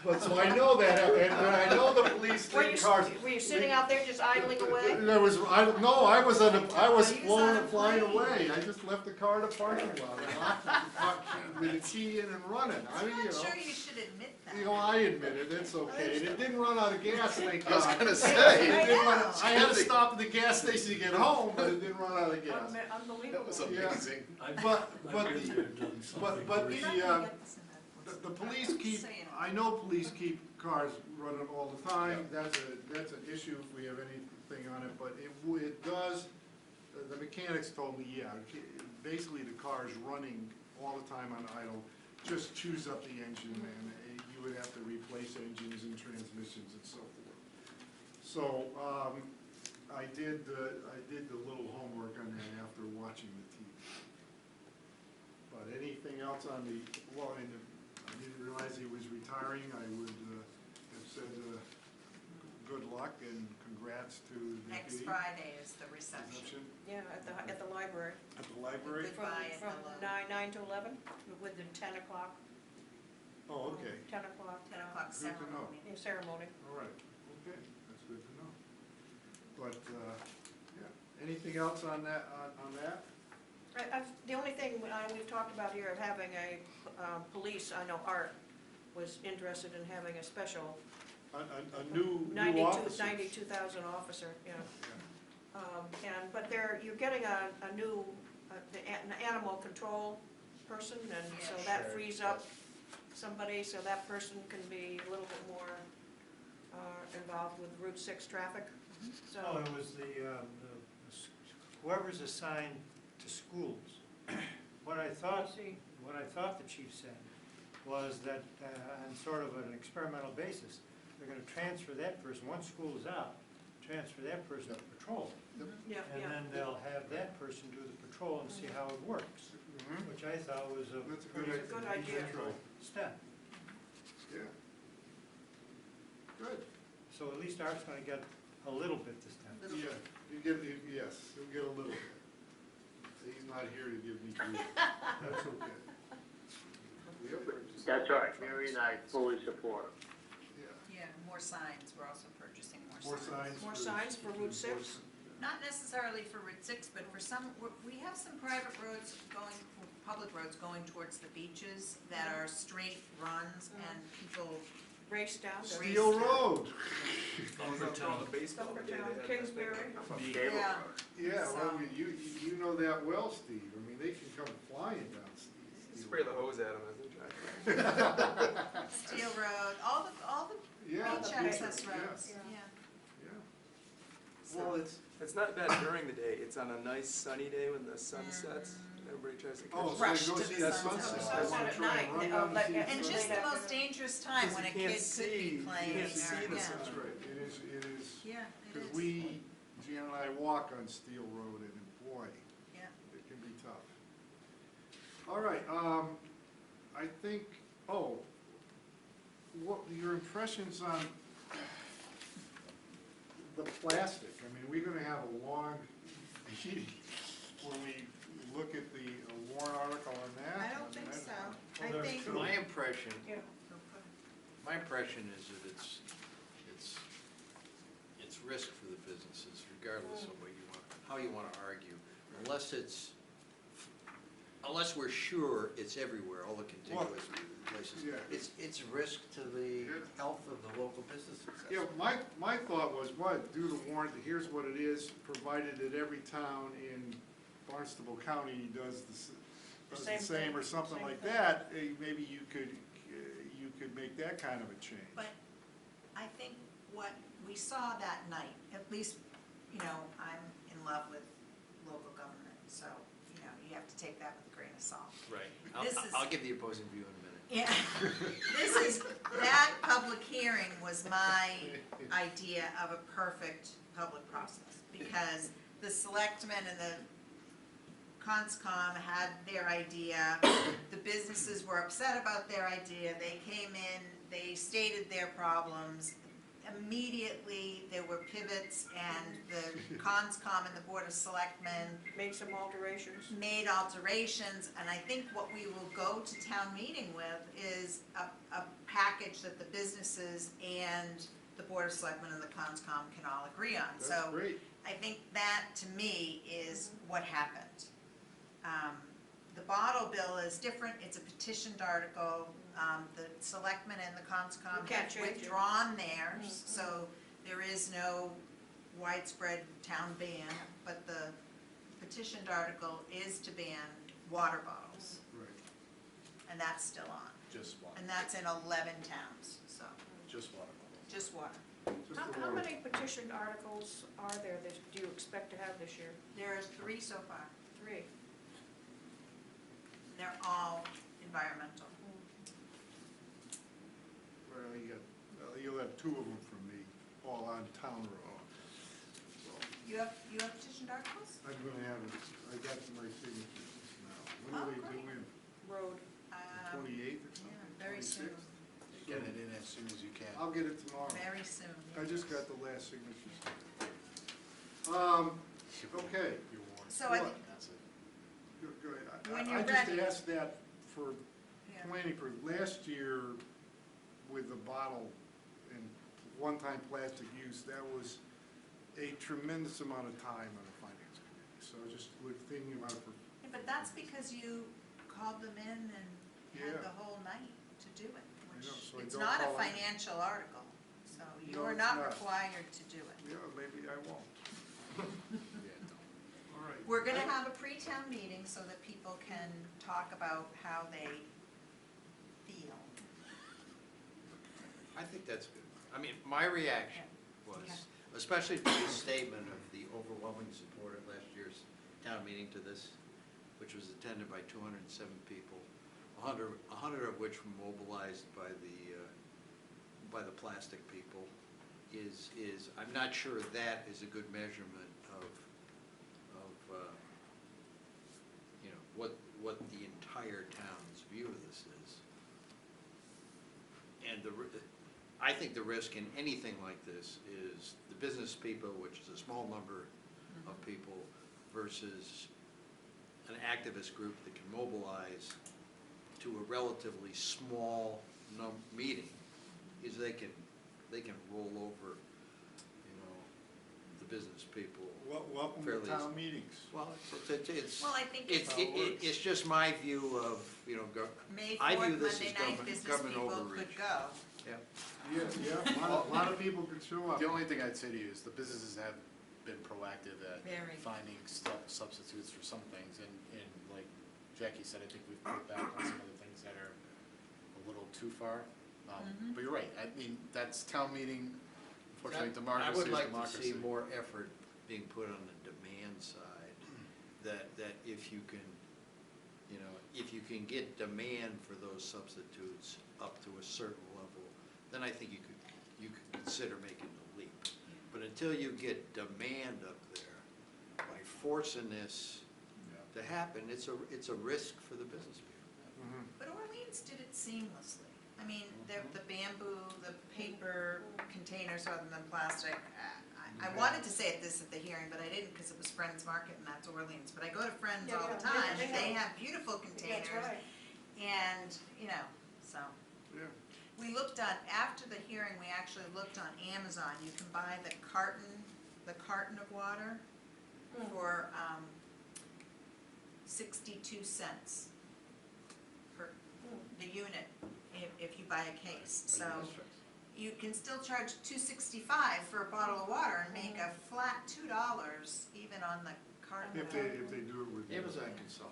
But, so I know that, and I know the police Were take you, cars. were you sitting out there just idling away? There was, no, I was on a, I was He was flown on a and flying plane. away, I just left the car in the parking lot, and locked it, with the key in and running, I mean, I'm you not know. sure you should admit that. You know, I admit it, it's okay, and it didn't run out of gas, thank God. I was gonna It say. didn't run- know. I had to stop at the gas station to get home, but it didn't run out of gas. That Unbelievable. was Yeah. amazing. I've But been the- there, done something but very- You're not the, gonna get this in that. The police keep, Say it. I know police keep cars running all the time, that's an issue if we have anything on it, but it does, the mechanics told me, yeah, basically the car is running all the time on idle, just chews up the engine, and you would have to replace engines and transmissions and so forth. So, I did the little homework on that after watching the TV. But anything else on the, well, and I didn't realize he was retiring, I would have said good luck and congrats to the Next deputy. Friday is the reception. Yeah, at the library. At the library? Good. From, Goodbye at from the 9 to 11, with the 10 o'clock. Oh, okay, 10 o'clock. 10 o'clock Good to know. ceremony. Ceremony. all right, okay, that's good to know. But, yeah, anything else on that, on that? The only thing we've talked about here of having a police, I know Art was interested in having a special A new officer? 92,000 officer, yeah. Yeah. But you're getting a new, an animal control person, and so Yeah, that sure. frees up somebody, so that person can be a little bit more involved with Route 6 traffic, so. Oh, it was whoever's assigned to schools. What I thought the chief said was that on sort of an experimental basis, they're gonna transfer that person, once school is out, transfer that person to patrol. Yeah, And yeah. then they'll have that person do the patrol and see how it works, Mhm. which I thought was a That's a good pretty idea. Good idea. reasonable step. Yeah. Good. So at least Art's gonna get a little bit this time. Yeah, yes, you'll get a little bit. He's not here to give me grief. That's okay. That's right, Mary and I fully support him. Yeah. Yeah, more signs, we're also purchasing More signs. More signs for Route 6? Not necessarily for Route 6, but for some, we have some private roads going, public roads going towards the beaches that are straight runs and people, Race down to Steel Road. Thumpertown. Thumpertown, Kingsbury. Me. Cable Yeah. car. Yeah, well, So- you know that well, Steve. I mean, they can come flying down Steve. Spray the hose at them as they drive. Steel Road, all the Yeah. beach the access yeah, roads, yeah. yeah. Yeah. Well, it's, It's not bad during the day. It's on a nice sunny day when the sun sets. Everybody tries to catch oh, it. so Rush you go to see the that sunset. sunset. Sunset I wanna at try and night, run down and like, see and And the just sunset. the most dangerous time Because when a you kid can't could see- be you playing. can't see the yeah. sun. That's right, it is, Yeah, it because is. we, Jan and I walk on Steel Road, and boy, Yeah. it can be tough. All right, I think, what, your impressions on the plastic? I mean, we're gonna have a long meeting when we look at the warrant article on that? I don't think so. I Well, think. My impression, Yeah. my impression is that it's risk for the businesses, regardless of what you want, how you want to argue, unless we're sure it's everywhere, all the contiguous places. Yeah. It's risk to the health of the local businesses. Yeah, my thought was, what, do the warrant, here's what it is, provided that every town in Barnstable County does the Same same thing, or something same like thing. that, maybe you could make that kind of a change. But I think what we saw that night, at least, you know, I'm in love with local government, so, you know, you have to take that with a grain of salt. Right. This is- I'll give the opposing view in a minute. Yeah, that public hearing was my idea of a perfect public process, because the selectmen and the conscom had their idea, the businesses were upset about their idea, they came in, they stated their problems, immediately there were pivots, and the CONSCOM and the Board of Selectmen Made some alterations. made alterations, and I think what we will go to town meeting with is a package that the businesses and the Board of Selectmen and the CONSCOM can all agree on. That's So great. I think that, to me, is what happened. The bottle bill is different, it's a petitioned article, the selectmen and the You CONSCOM can't have change it. withdrawn theirs, so there is no widespread town ban, but the petitioned article is to ban water bottles, Right. and that's still on. Just water, And that's in 11 towns, so, just water bottles. just water. Just the How water. many petitioned articles are there that do you expect to have this year? There are 3 so far, 3. they're all environmental. Well, you'll have 2 of them from me, all on town road. So, You have petitioned articles? I'm gonna have, I got my signatures now. When Oh, do they great. do in? Road. 28th or Yeah, something? very soon, 26th? Get it in as soon as you can. I'll get it tomorrow. very soon. I just got the last signatures. Okay. You're warned. So I What? think, That's it. Go ahead. When I you're just ready. asked that for yeah. planning, for last year with the bottle and one-time plastic use, that was a tremendous amount of time on the finance committee. So just thinking about it for, Yeah, but that's because you called them in and had Yeah. the whole night to do it, which, know, so I it's don't not a call it- financial article, so No, you're it's not not. required to do it. yeah, maybe I won't. Yeah, don't. All right. We're gonna have a pre-town meeting so that people can talk about how they feel. I think that's good. I mean, my reaction was, Okay. especially to the statement of the overwhelming support at last year's town meeting to this, which was attended by 207 people, 100 of which were mobilized by the plastic people, is, I'm not sure that is a good measurement of you know, what the entire town's view of this is. And I think the risk in anything like this is the business people, which is a small number of people, versus an activist group that can mobilize to a relatively small meeting, is they can roll over, you know, the business people. Welcome to Fairly town meetings. Well, it's, Well, I think it's, how it works. it's just my view of, you know, May I 4th, view this Monday as night, government- business government people overreach. could go. yeah. Yeah, a lot of people could show up. The only thing I'd say to you is the businesses have been proactive at Very. finding substitutes for some things, and like Jackie said, I think we've put back on some of the things that are a little too far. But you're right, I mean, that's town meeting, unfortunately, democracy I is would democracy. like to see more effort being put on the demand side, that if you can, you know, if you can get demand for those substitutes up to a certain level, then I think you could consider making the leap. But until you get demand up there, by forcing this to happen, it's a risk for the business people. Mhm. But Orleans did it seamlessly. I mean, the bamboo, the paper containers rather than plastic. I wanted to say this at the hearing, but I didn't because it was Friends Market and that's Orleans. But I go to Friends Yeah, all yeah, the time. they They have- have beautiful containers. That's right. And, you know, so. Yeah. We looked on, after the hearing, we actually looked on Amazon. You can buy the carton of water for 62 cents per the unit if you buy a case. So you can still charge $2.65 for a bottle of water and make a flat $2 even on the carton. If they do it with. Amazon can solve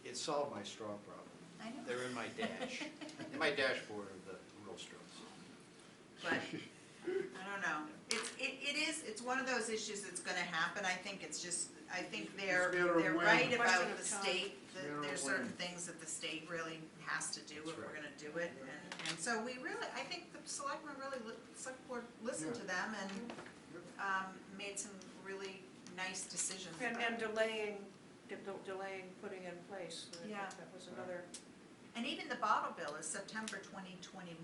it solved my straw problem. I know. They're in my dash, in my dashboard of the real straws. But, I don't know. It's one of those issues that's gonna happen. I think it's just, I think they're It's a matter of when. right Question about of the time. state, that Matter of there's certain when. things that the state really has to do if That's we're right. gonna do it. And so we really, I think the selectmen really, select board listened to them and, made some really nice decisions. And about it. delaying putting in place. Yeah. That was another. And even the bottle bill is September 2021,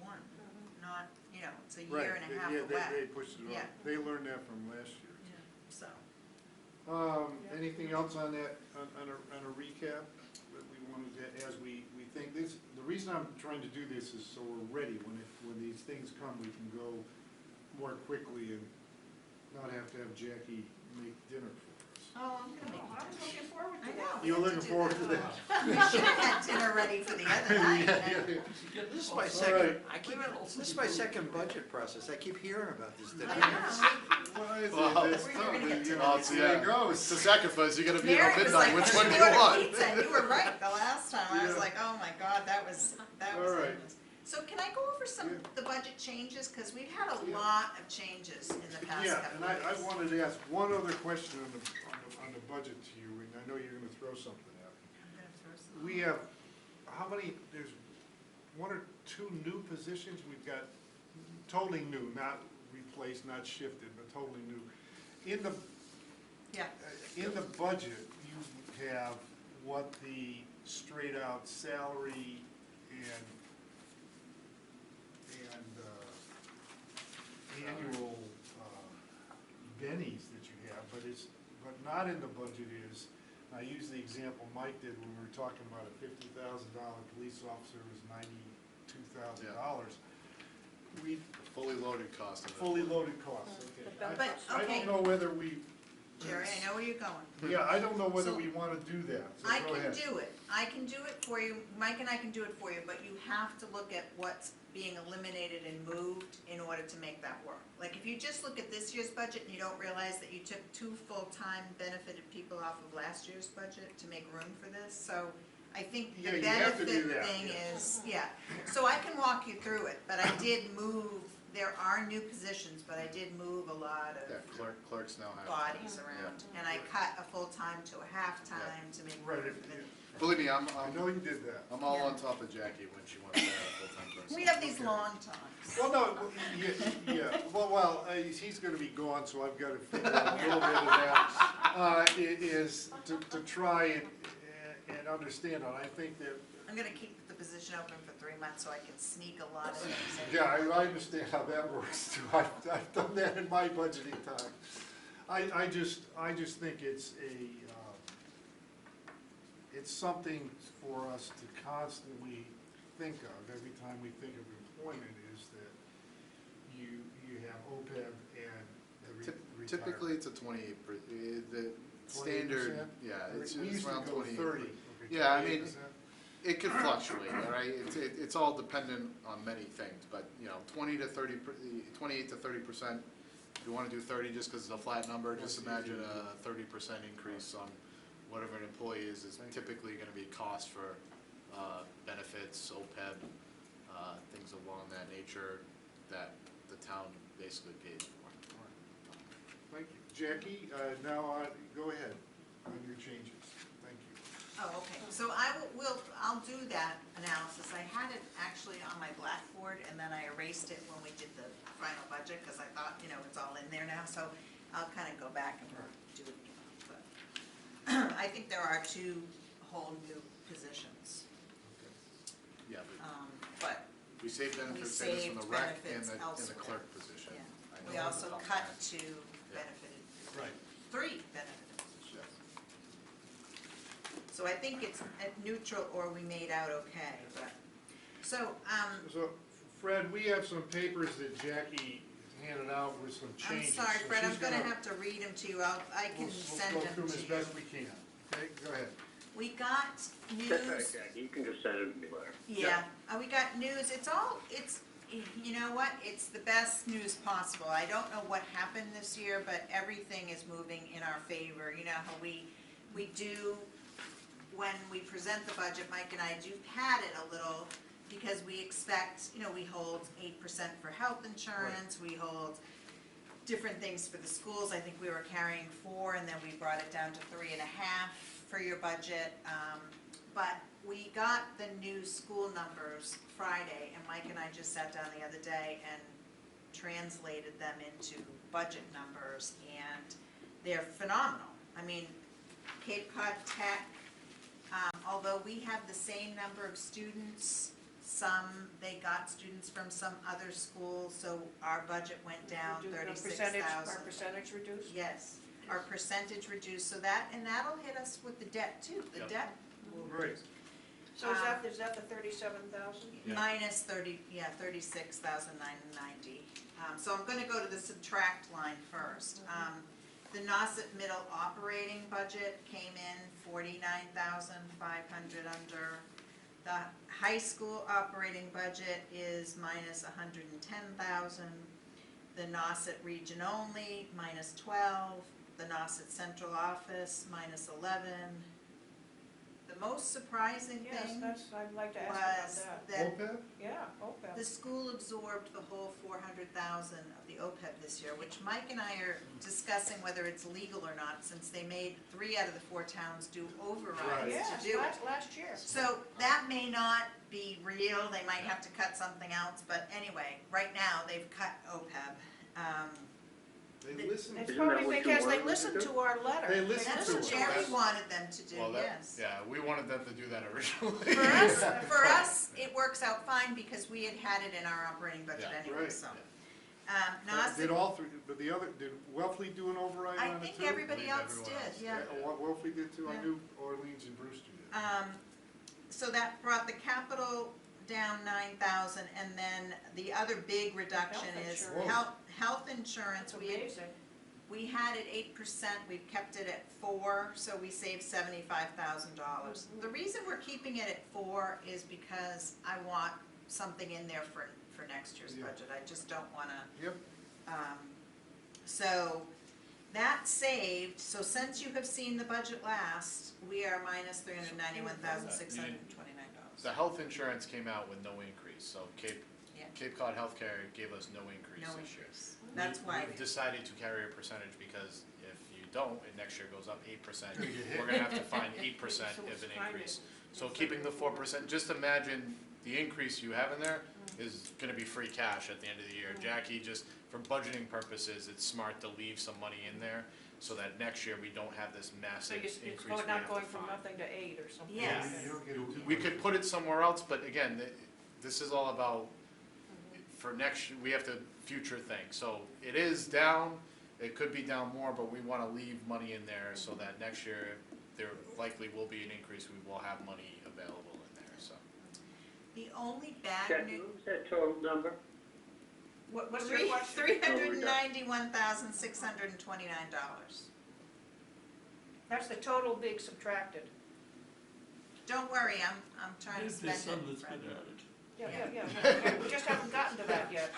not, it's a Right, year and a half yeah, away. they pushed it Yeah. off. They learned that from last year. Yeah, so, Anything else on that, on a recap that we wanted to, as we think this, the reason I'm trying to do this is so we're ready, when these things come, we can go more quickly and not have to have Jackie make dinner for us. oh, I'm gonna make Oh, I was looking forward I to know. that. You're looking forward to that? We should have had dinner ready for the other night. This is my All second, right. this is my second budget process, I keep hearing about this. I know. Well, it's We were tough, gonna get you to know, Well, it's it's, the way yeah, it goes. it's the sacrifice, you gotta be Mary at was midnight, like, which "Let's one do you order want? pizza," and you were right the last time, I was Yeah. like, oh my God, that was All right. endless. So can I go over some, Yeah. the budget changes, cause we've had a Yeah. lot of changes in the past Yeah, couple and of weeks. I wanted to ask one other question on the budget to you, and I know you're gonna throw something at me. I'm gonna throw some- We have, how many, there's one or two new positions we've got, totally new, not replaced, not shifted, but totally new. Yeah, In the budget, you have what the straight out salary and annual bennies that you have, but not in the budget is, I use the example Mike did when we were talking about a $50,000 police officer is $92,000. We, Fully loaded cost of it. fully loaded costs, okay. But, I okay. don't know whether we, Jerry, I know where you're going. yeah, I don't know whether So- we wanna do that, so I go can ahead. do it, I can do it for you, Mike and I can do it for you, but you have to look at what's being eliminated and moved in order to make that work. Like, if you just look at this year's budget and you don't realize that you took 2 full-time benefited people off of last year's budget to make room for this, so I think Yeah, the you have to do benefit that, thing yeah. is, yeah. So I can walk you through it, but I did move, there are new positions, but I did move a lot Yeah, of clerks now have. bodies around, and I cut a full-time to a half-time to make Right, room for the. Believe me, I know you did that. I'm all Yeah. on top of Jackie when she wants to have a full-time person. We have these Okay. long times. Well, no, yeah, well, he's gonna be gone, so I've gotta figure out a little bit of that. Is to try and understand it. I think that, I'm gonna keep the position open for 3 months so I can sneak a lot of things in. yeah, I understand how that works too. I've done that in my budgeting time. I just think it's it's something for us to constantly think of every time we think of employment, is that you have OPEB and the retirement. Typically, it's a 28, the standard, 28%? yeah, it's We used to around go 28. 30. Okay, Yeah, I mean, 28%? It could fluctuate, all right, it's all dependent on many things, but, 28 to 30%, if you wanna do 30 just because it's a flat number, just imagine a 30% increase on whatever an employee is typically gonna be cost for, benefits, OPEB, things along that nature that the town basically pays for. Thank you. Jackie, now, go ahead on your changes. Thank you. Oh, okay, so I'll do that analysis. I had it actually on my blackboard and then I erased it when we did the final budget, because I thought, it's all in there now, so I'll kind of go back and do it again. But I think there are 2 whole new positions, Yeah, but, we save benefits We savings from the saved rec and benefits the elsewhere. clerk position. yeah. I We know also about cut that. 2 benefited, Right. 3 benefited positions. Yes. So I think it's at neutral or we made out okay, but, so, So, Fred, we have some papers that Jackie handed out with some I'm changes. sorry, so Fred, I'm she's gonna have to read them to you, I can send We'll go them through to them as you. best we can. Okay, go ahead. We got That's all right, news, Jackie, you can just send it to me later. yeah, we got news, it's, you know what, it's the best news possible. I don't know what happened this year, but everything is moving in our favor. You know how we do, when we present the budget, Mike and I do pad it a little, because we expect, we hold 8% for health insurance, we hold different things for the schools. I think we were carrying 4, and then we brought it down to 3.5 for your budget. But we got the new school numbers Friday, and Mike and I just sat down the other day and translated them into budget numbers, and they're phenomenal. I mean, Cape Cod Tech, although we have the same number of students, some, they got students from some other schools, so our budget went down Do the 36,000. Our percentage reduced? Yes, our percentage reduced, so that, and that'll hit us with the debt too, the Yep. debt will Right. So is that the 37,000? Yeah. minus 36,990. So I'm gonna go to the subtract line first. The Nauset Middle operating budget came in 49,500 under. The high school operating budget is minus 110,000. The Nauset region only, minus 12. The Nauset central office, minus 11. The most surprising Yes, thing I'd like to ask about was that. that OPEB? Yeah, OPEB. the school absorbed the whole 400,000 of the OPEB this year, which Mike and I are discussing whether it's legal or not, since they made 3 out of the 4 towns do overrides Yes, to do it. last year. So that may not be real, they might have to cut something else, but anyway, right now, they've cut OPEB. They listen, It's Isn't that probably what you because they wanted them to listened do? to our letter. They listened That's to what it. Jerry wanted them to do, Well, that, yes. yeah, we wanted them to do that originally. For us, it works out fine because we had had it in our operating budget Yeah. anyway, Right. so. did Nauset, all three, but the other, did Wellfleet do an override I on it think too? everybody believe else everyone did, else yeah. did. Wellfleet did too, I Yeah. knew Orleans and Brewster did. So that brought the capital down 9,000, and then the other big reduction Health is insurance. health insurance. That's We amazing. had it 8%, we've kept it at 4, so we saved $75,000. The reason we're keeping it at 4 is because I want something in there for next year's Yeah. budget. I just don't wanna, Yep, so that saved, so since you have seen the budget last, we are minus $391,629. The health insurance came out with no increase, so Yeah. Cape Cod Healthcare gave us no increase No this year. increase. That's why. We've decided to carry a percentage because if you don't, and next year goes up 8%, we're gonna have to find 8% So of it's an fine. increase. So keeping the 4%, just imagine the increase you have in there is gonna be free cash at the end of the year. Jackie, just for budgeting purposes, it's smart to leave some money in there so that next year we don't have this So massive it's increase we not have to going from find. nothing to 8 or something? Yes. like that. you don't get too We much. could put it somewhere else, but again, this is all about, for next, we have to future think. So it is down, it could be down more, but we wanna leave money in there so that next year, there likely will be an increase, we will have money available in there, so. The only bad Check, news. what was that total number? What's your question? $391,629. That's the total being subtracted. Don't worry, I'm trying to There's spend some it. that's been added. Yeah, we just haven't gotten to that yet.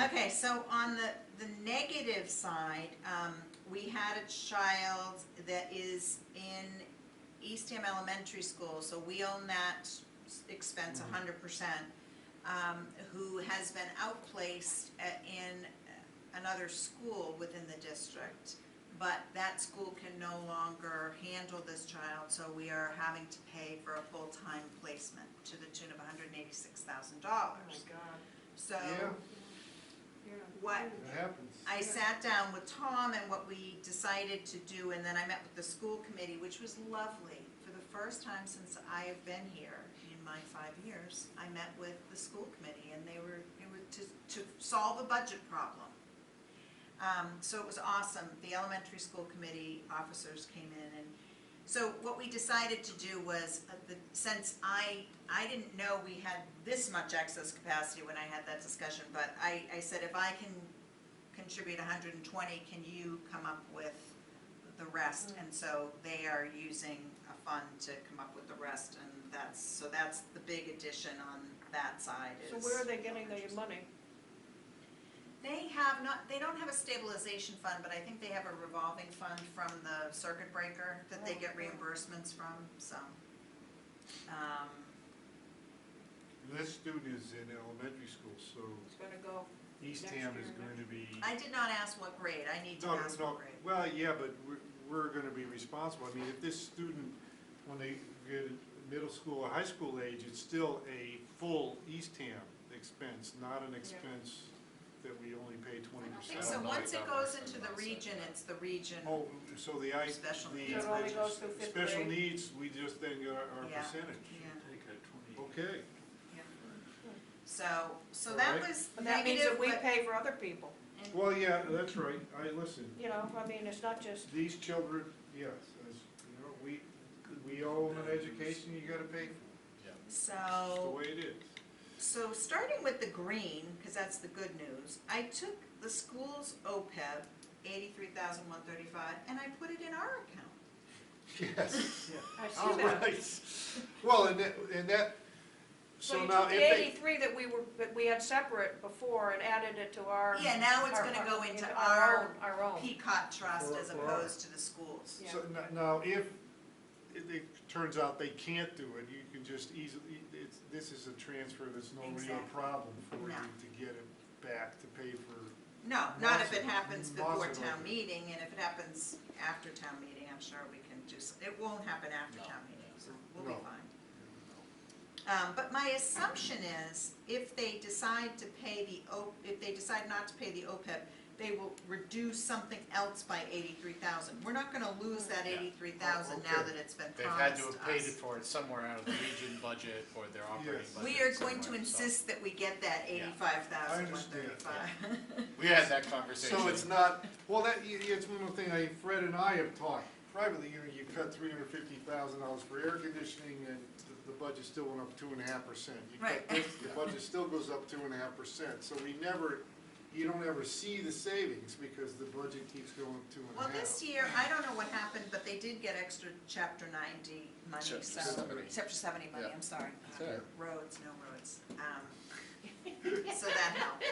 Okay, so on the negative side, we had a child that is in Eastham Elementary School, so we own that expense 100%, who has been outplaced in another school within the district. But that school can no longer handle this child, so we are having to pay for a full-time placement to the tune of $186,000. Oh my God. So Yeah, what it happens. I sat down with Tom and what we decided to do, and then I met with the school committee, which was lovely. For the first time since I have been here in my 5 years, I met with the school committee, and they were to solve a budget problem. So it was awesome. The elementary school committee officers came in, and so what we decided to do was, since I didn't know we had this much excess capacity when I had that discussion, but I said, if I can contribute 120, can you come up with the rest? And so they are using a fund to come up with the rest, and that's the big addition on that side is. So where are they getting their money? They don't have a stabilization fund, but I think they have a revolving fund from the circuit breaker that they get reimbursements from, so. This student is in elementary school, so It's gonna go, Eastham is year, going to be. I did not ask what grade, I need to No, ask no, what grade. well, yeah, but we're gonna be responsible. I mean, if this student, when they get middle school or high school age, it's still a full Eastham expense, not an expense that we only pay 20%. I think I so, don't know once if it that goes works into or the not, so, region, yeah. it's the region. Oh, so the Special So it only goes through fifth special grade? needs, we just then get our Yeah. percentage. Yeah, Take that 20. Okay, yeah. So that Right. was But that means that negative, we but. pay for other people, and- Well, yeah, that's right, listen, you know, I mean, it's not just, these children, yes, as, you know, we owe them an education you gotta pay for, that's the So, way it is. so starting with the green, because that's the good news, I took the school's OPEB, 83,135, and I put it in our account. Yes. I see All that. right. Well, and that, So so you now took if the they, 83 that we had separate before and added it to our. Yeah, now it's gonna go into our Our own. Peacock Trust For- as for our- opposed to the schools. Yeah. so now if it turns out they can't do it, you can just easily, this is a transfer, there's no real Exactly. problem for No. you to get it back to pay for. No, not if it Lots of- happens before lots of town them. meeting, and if it happens after town meeting, I'm sure we can do, it won't happen after No. town meeting, so we'll be No. fine. But my assumption is, if they decide to pay if they decide not to pay the OPEB, they will reduce something else by 83,000. We're not gonna lose that Yeah. 83,000 Oh, now okay. that it's been They've had promised to us. have paid it for it somewhere out of the region budget or their operating Yes. budget. We are going to somewhere, so. insist that we get that Yeah. 85,135. We had that conversation. So it's not, well, it's one thing Fred and I have talked privately, you know, you cut $350,000 for air conditioning and the budget still went up 2.5%. You cut Right. this, the budget still goes up 2.5%, so you don't ever see the savings because the budget keeps going 2.5. Well, this year, I don't know what happened, but they did get extra chapter 90 money, Chapter so. 70. Chapter 70 money, Yeah. I'm sorry. That's all right. Roads, no roads. So that helped.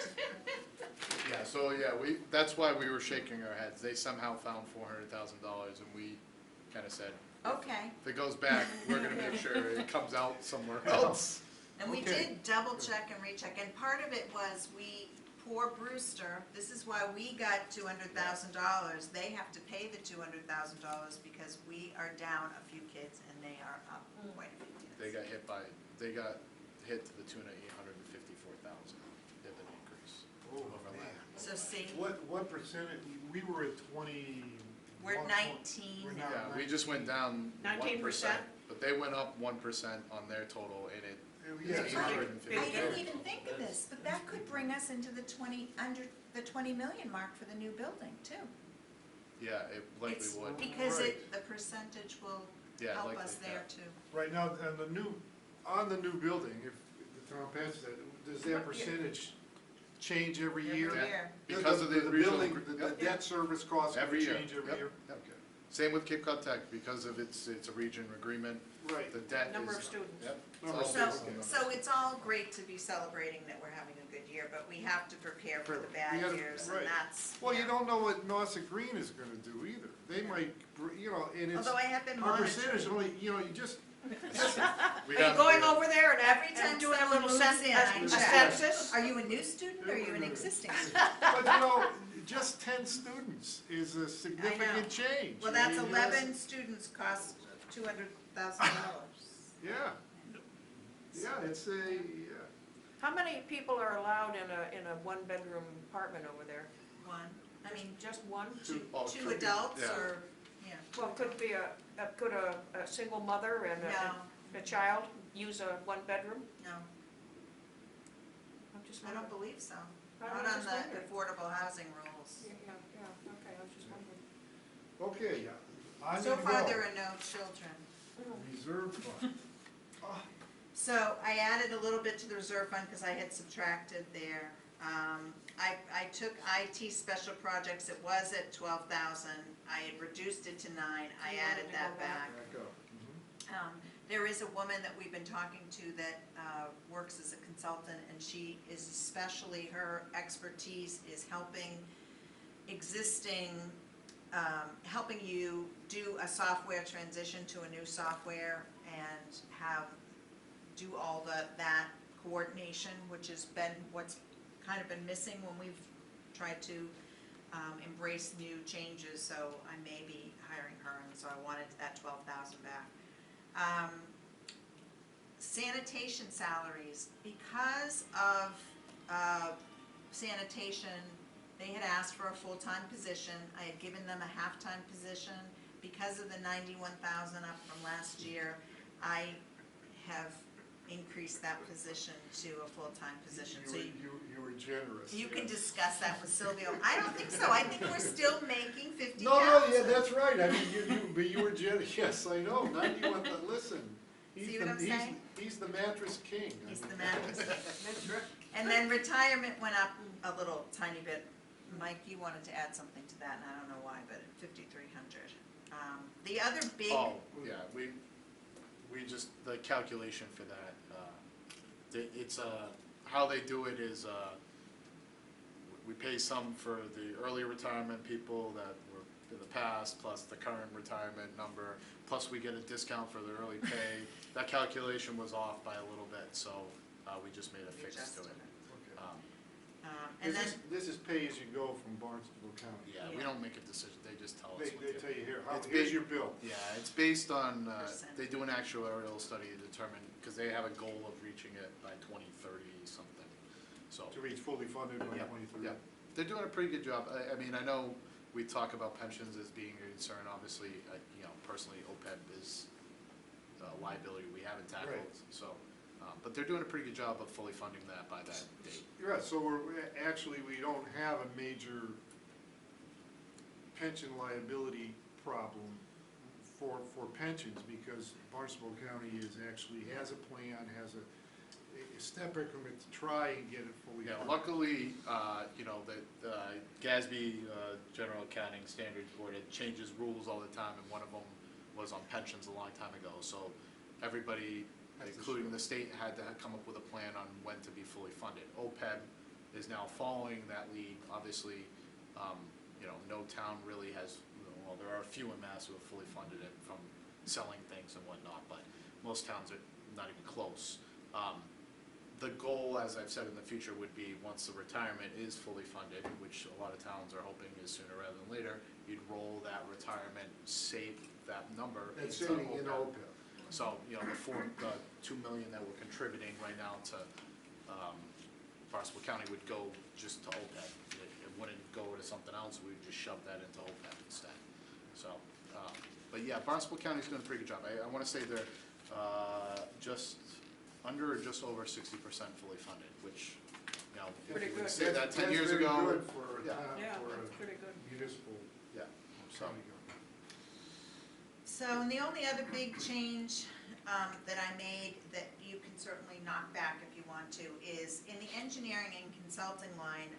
Yeah, so yeah, that's why we were shaking our heads. They somehow found $400,000 and we kinda said, Okay, if it goes back, we're gonna make sure it comes out somewhere else. and we Okay. did double check and recheck, and part of it was poor Brewster, this is why we got $200,000. They have to pay the $200,000 because we are down a few kids and they are up quite a few kids. They got hit to the tune of $854,000 dividend increase Oh, over man. last. So see, What percentage, we were at 20. we're at 19 We're now. now Yeah, we just went down 19%? 1%, but they went up 1% on their total and it Yeah, was It's right. $850,000. I didn't even think of this, but that could bring us into under the 20 million mark for the new building too. Yeah, it likely It's would. because Right. the percentage will Yeah, help likely, us yeah. there too. Right now, on the new building, if the town passes that, does that percentage change every Every year? year. Because of the regional. building, the Yep. debt service costs will Every year. change every Yep. year? Yep. Okay. Same with Cape Cod Tech, because of it's a region agreement, Right. the debt is. Number of students. Yep. it's Number of all So, based on numbers. so it's all great to be celebrating that we're having a good year, but we have to prepare for the bad We gotta- years, right. and that's. Well, you yeah. don't know what Nauset Green is gonna do either. They might, you know, and it's, Although I have been our percentage monitoring. only, you know, you just, We Are you got- going over there and Every time and doing a someone little moves in, I a check. census? Are you a new student or are you an existing student? but you know, just 10 students is a significant change. Well, that's I mean, 11 students cost $200,000. Yeah. Yeah, it's a, yeah. How many people are allowed in a one-bedroom apartment over there? One, I mean, Just one? Two- oh, two could be- adults yeah. or, yeah, Well, could be could a single mother and no, a child use a one-bedroom? no, I'm just I don't wondering. believe so. I Not was on just the wondering. affordable housing rules. Yeah, okay, I was just wondering. Okay, yeah. On So you far, go. there are no children. Reserve fund. So I added a little bit to the reserve fund because I had subtracted there. I took IT special projects, it was at 12,000, I had reduced it to 9, I You wanted added to that go back. back. Back up. There is a woman that we've been talking to that works as a consultant, and she is especially, her expertise is helping helping you do a software transition to a new software and do all that coordination, which has been what's kind of been missing when we've tried to embrace new changes, so I may be hiring her, and so I wanted that 12,000 back. Sanitation salaries, because of sanitation, they had asked for a full-time position, I had given them a half-time position. Because of the 91,000 up from last year, I have increase that position to a full-time position. So You were generous. you can yes. discuss that with Silvio. I don't think so. I think we're still making 50,000. No, yeah, that's right. I mean, but you were generous. Yes, I know. Now you want to listen. See what I'm saying? He's the mattress king. He's the mattress. That's right. And then retirement went up a little tiny bit. Mike, you wanted to add something to that, and I don't know why, but 5,300. The other big. Oh, yeah, we just, the calculation for that, it's, how they do it is, we pay some for the early retirement people that were in the past, plus the current retirement number, plus we get a discount for the early pay. That calculation was off by a little bit, so, we just made a fix to Adjusted it. Okay. And then, This is pay as you go from Barnstable County. Yeah, we Yeah. don't make a decision, they just tell us They, what they to. tell you here, It's here's big- your bill. Yeah, it's based on, Percent. they do an actuarial study to determine, because they have a goal of reaching it by 2030 something, so. To reach fully funded by Yep, 2030. yep. They're doing a pretty good job. I mean, I know we talk about pensions as being a concern, obviously, you know, personally, OPEB is a liability we haven't tackled, Right. so. But they're doing a pretty good job of fully funding that by that date. You're right, so actually, we don't have a major pension liability problem for pensions, because Barnstable County has a plan, has a step increment to try and get it fully Yeah, funded. luckily, you know, the GASB, General Accounting Standards Board, it changes rules all the time, and one of them was on pensions a long time ago, so everybody, Has to including show. the state, had to come up with a plan on when to be fully funded. OPEB is now following that lead, obviously, you know, no town really has, well, there are a few in Mass who have fully funded it from selling things and whatnot, but most towns are not even close. The goal, as I've said in the future, would be once the retirement is fully funded, which a lot of towns are hoping is sooner rather than later, you'd roll that retirement, save that number That's into sitting in OPEB. OPEB. So, you know, the 2 million that we're contributing right now to, Barnstable County would go just to OPEB. It wouldn't go to something else, we'd just shove that into OPEB instead. So, but yeah, Barnstable County's doing a pretty good job. I wanna say they're, just under or just over 60% fully funded, which, you know, Pretty we good. say that 10 years That's ago. very good for a Yeah. town, Yeah, for that's a pretty good. municipal Yeah, so, county government. so the only other big change that I made that you can certainly knock back if you want to is in the engineering and consulting line,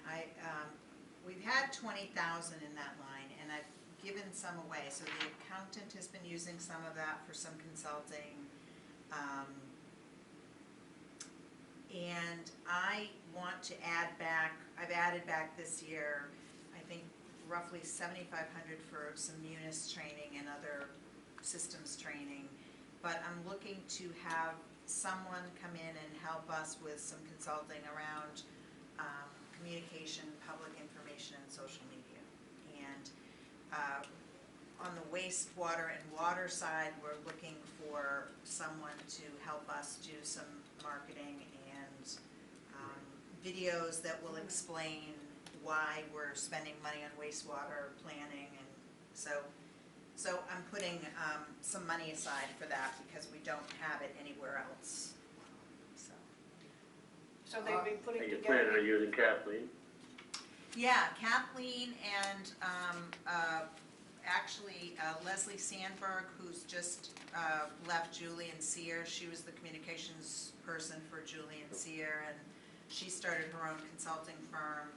we've had 20,000 in that line, and I've given some away. So the accountant has been using some of that for some consulting. And I want to add back, I've added back this year, I think roughly 7,500 for some Munis training and other systems training. But I'm looking to have someone come in and help us with some consulting around communication, public information, and social media. And on the wastewater and water side, we're looking for someone to help us do some marketing and videos that will explain why we're spending money on wastewater planning. And so I'm putting some money aside for that because we don't have it anywhere else. So they've been putting Are you planning together, on using Kathleen? Yeah, Kathleen and actually Leslie Sandberg, who's just left Julie and Sear. She was the communications person for Julie and Sear, and she started her own consulting firm.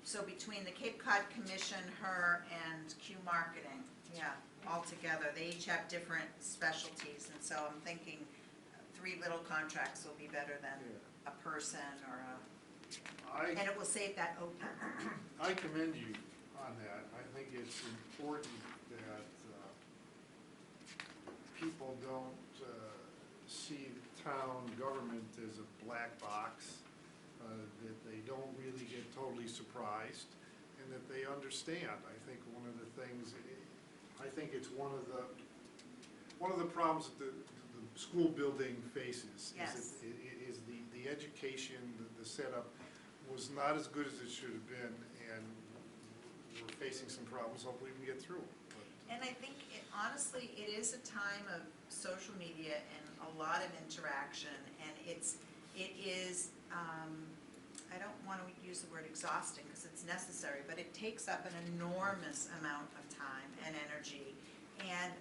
So between the Cape Cod Commission, her, and Q Marketing, yeah, all together, they each have different specialties, and so I'm thinking 3 little contracts will be better than a person or and it will save that OPEB. I commend you on that. I think it's important that people don't see town government as a black box, that they don't really get totally surprised, and that they understand. I think one of the things, I think it's one of the problems that the school building faces. Yes. Is the education, the setup was not as good as it should have been, and we're facing some problems. Hopefully we can get through them. And I think honestly, it is a time of social media and a lot of interaction, and it is, I don't want to use the word exhausting because it's necessary, but it takes up an enormous amount of time and energy, and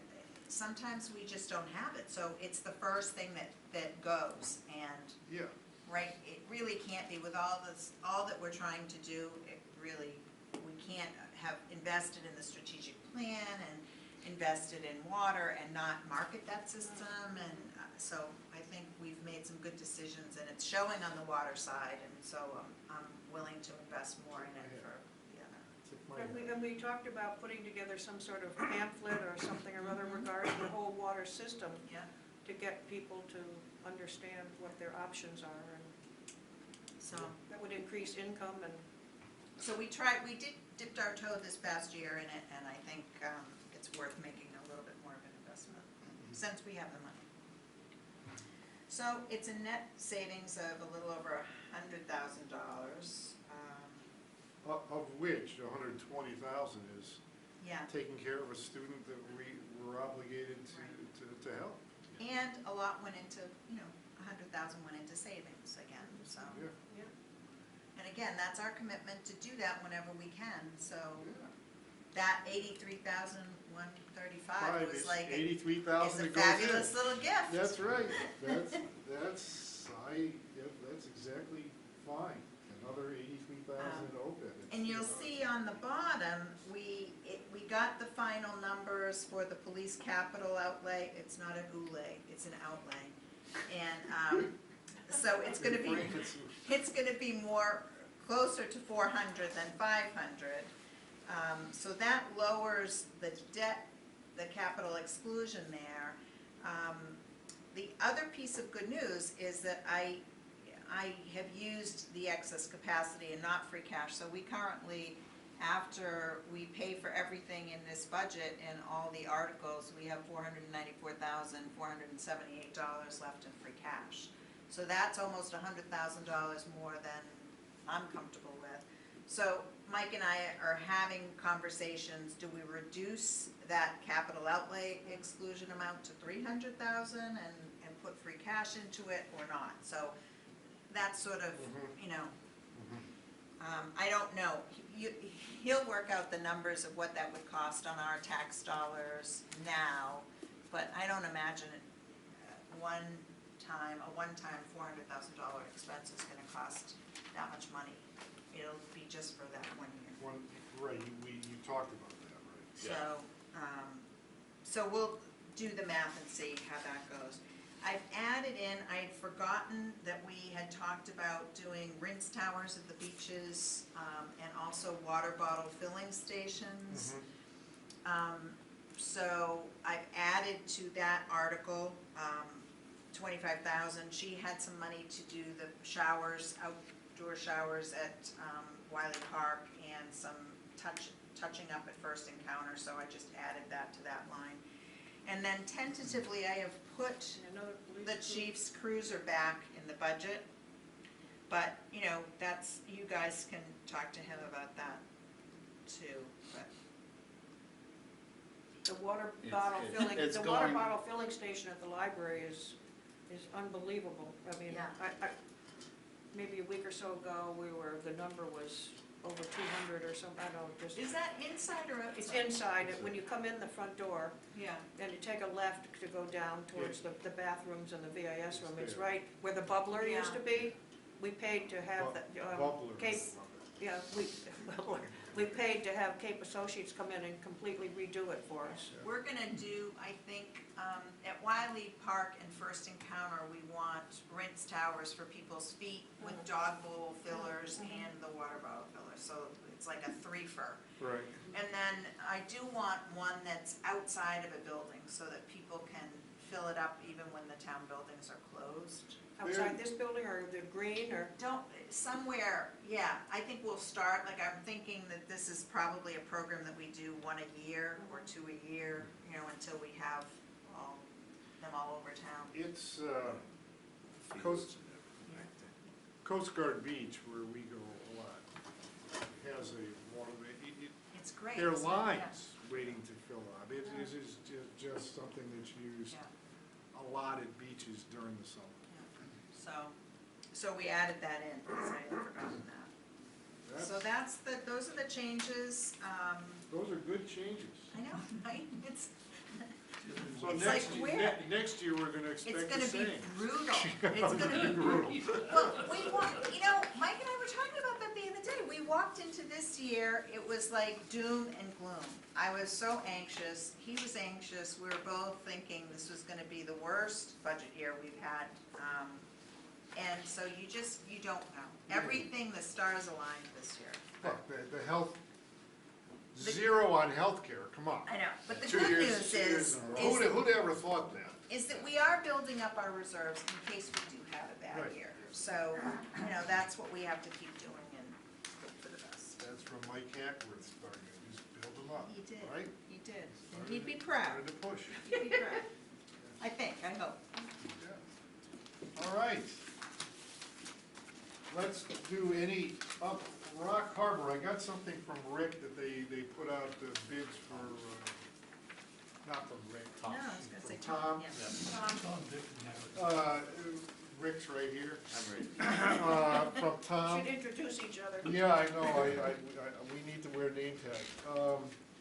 sometimes we just don't have it, so it's the first thing that goes, and, Yeah, right, it really can't be with all this, all that we're trying to do, it really, we can't have invested in the strategic plan and invested in water and not market that system, and so I think we've made some good decisions, and it's showing on the water side, and so I'm willing to invest more in it for the other. tip my And we talked about putting together some sort of pamphlet or something or other regarding the whole water system Yeah, to get people to understand what their options are, and so, that would increase income and. so we dipped our toe this past year in it, and I think it's worth making a little bit more of an investment, since we have the money. So it's a net savings of a little over $100,000. Of which 120,000 is Yeah, taking care of a student that we were obligated to help. and a lot went into, 100,000 went into savings again, so. Yeah, And again, that's our commitment to do that whenever we can, so yeah. that 83,135 Five was is like, it's 83,000 a that goes in. fabulous little gift. That's right, that's exactly fine, another 83,000 OPEB. And you'll see on the bottom, we got the final numbers for the police capital outlay. It's not an outlay, it's an outlay. And so it's gonna be more, closer to 400 than 500. So that lowers the debt, the capital exclusion there. The other piece of good news is that I have used the excess capacity and not free cash, so we currently, after we pay for everything in this budget and all the articles, we have $494,478 left in free cash. So that's almost $100,000 more than I'm comfortable with. So Mike and I are having conversations, do we reduce that capital outlay exclusion amount to $300,000 and put free cash into it or not? So that's sort of, I don't know. He'll work out the numbers of what that would cost on our tax dollars now, but I don't imagine a one-time $400,000 expense is gonna cost that much money. It'll be just for that 1 year. Right, you talked about that, right? So, so we'll do the math and see how that goes. I've added in, I had forgotten that we had talked about doing rinse towers at the beaches, and also water bottle filling stations. So I've added to that article, 25,000. She had some money to do the showers, outdoor showers at Wiley Park, and some touching up at First Encounter, so I just added that to that line. And then tentatively, I have put the chief's cruiser back in the budget, but, that's, you guys can talk to him about that too, but. The water It's- bottle it's- filling, it's the water going- bottle filling station at the library is unbelievable. I mean, Yeah. maybe a week or so ago, the number was over 200 or something, I don't know, just. Is that inside or outside? It's inside, when you come in the front door, Yeah, and you take a left to go down towards the bathrooms and the VIS room, it's there. right where the bubbler Yeah. used to be. We paid to have the, Bubbler. Cape, yeah, we paid to have Cape Associates come in and completely redo it for us. we're gonna do, I think, at Wiley Park and First Encounter, we want rinse towers for people's feet with dog bowl fillers and the water bottle fillers, so it's like a threefer. Right. And then I do want one that's outside of a building so that people can fill it up even when the town buildings are closed. Outside this building, or the green, or? Somewhere, yeah, I think we'll start, like, I'm thinking that this is probably a program that we do one a year or two a year, until we have them all over town. It's Fields and Coast Guard Beach, where we go a lot, has a water, It's great. there are isn't it? lines waiting to fill up. It is just something that's used Yeah. a lot at beaches during the summer. So we added that in, because I had forgotten that. So those are the changes. Those are good changes. I know, right? It's So It's next, like where? next year, we're gonna expect the gonna same. be brutal. It's gonna be brutal. Well, we walked, Mike and I were talking about that the other day. We walked into this year, it was like doom and gloom. I was so anxious, he was anxious, we were both thinking this was gonna be the worst budget year we've had. And so you don't know. Everything, the stars aligned this year. Look, the health, zero on healthcare, come on. I know, but the 2 good years- news 2 years is, in a row. Who'd ever thought that? is that we are building up our reserves in case we do have a bad Right. year. So, that's what we have to keep doing and hope for the best. That's from Mike Hackworth starting it, just build them up, He did, right? he did, and he'd be proud, Started to push. he'd be proud. I think, I hope. Yeah. All right. Let's do Rock Harbor, I got something from Rick that they put out the bids for, not from Rick, No, I was gonna say Tom. Tom, yeah. Tom, Dick, and Harry. Rick's right here, I'm ready. from Tom. Should introduce each other. Yeah, I know, we need to wear name tags,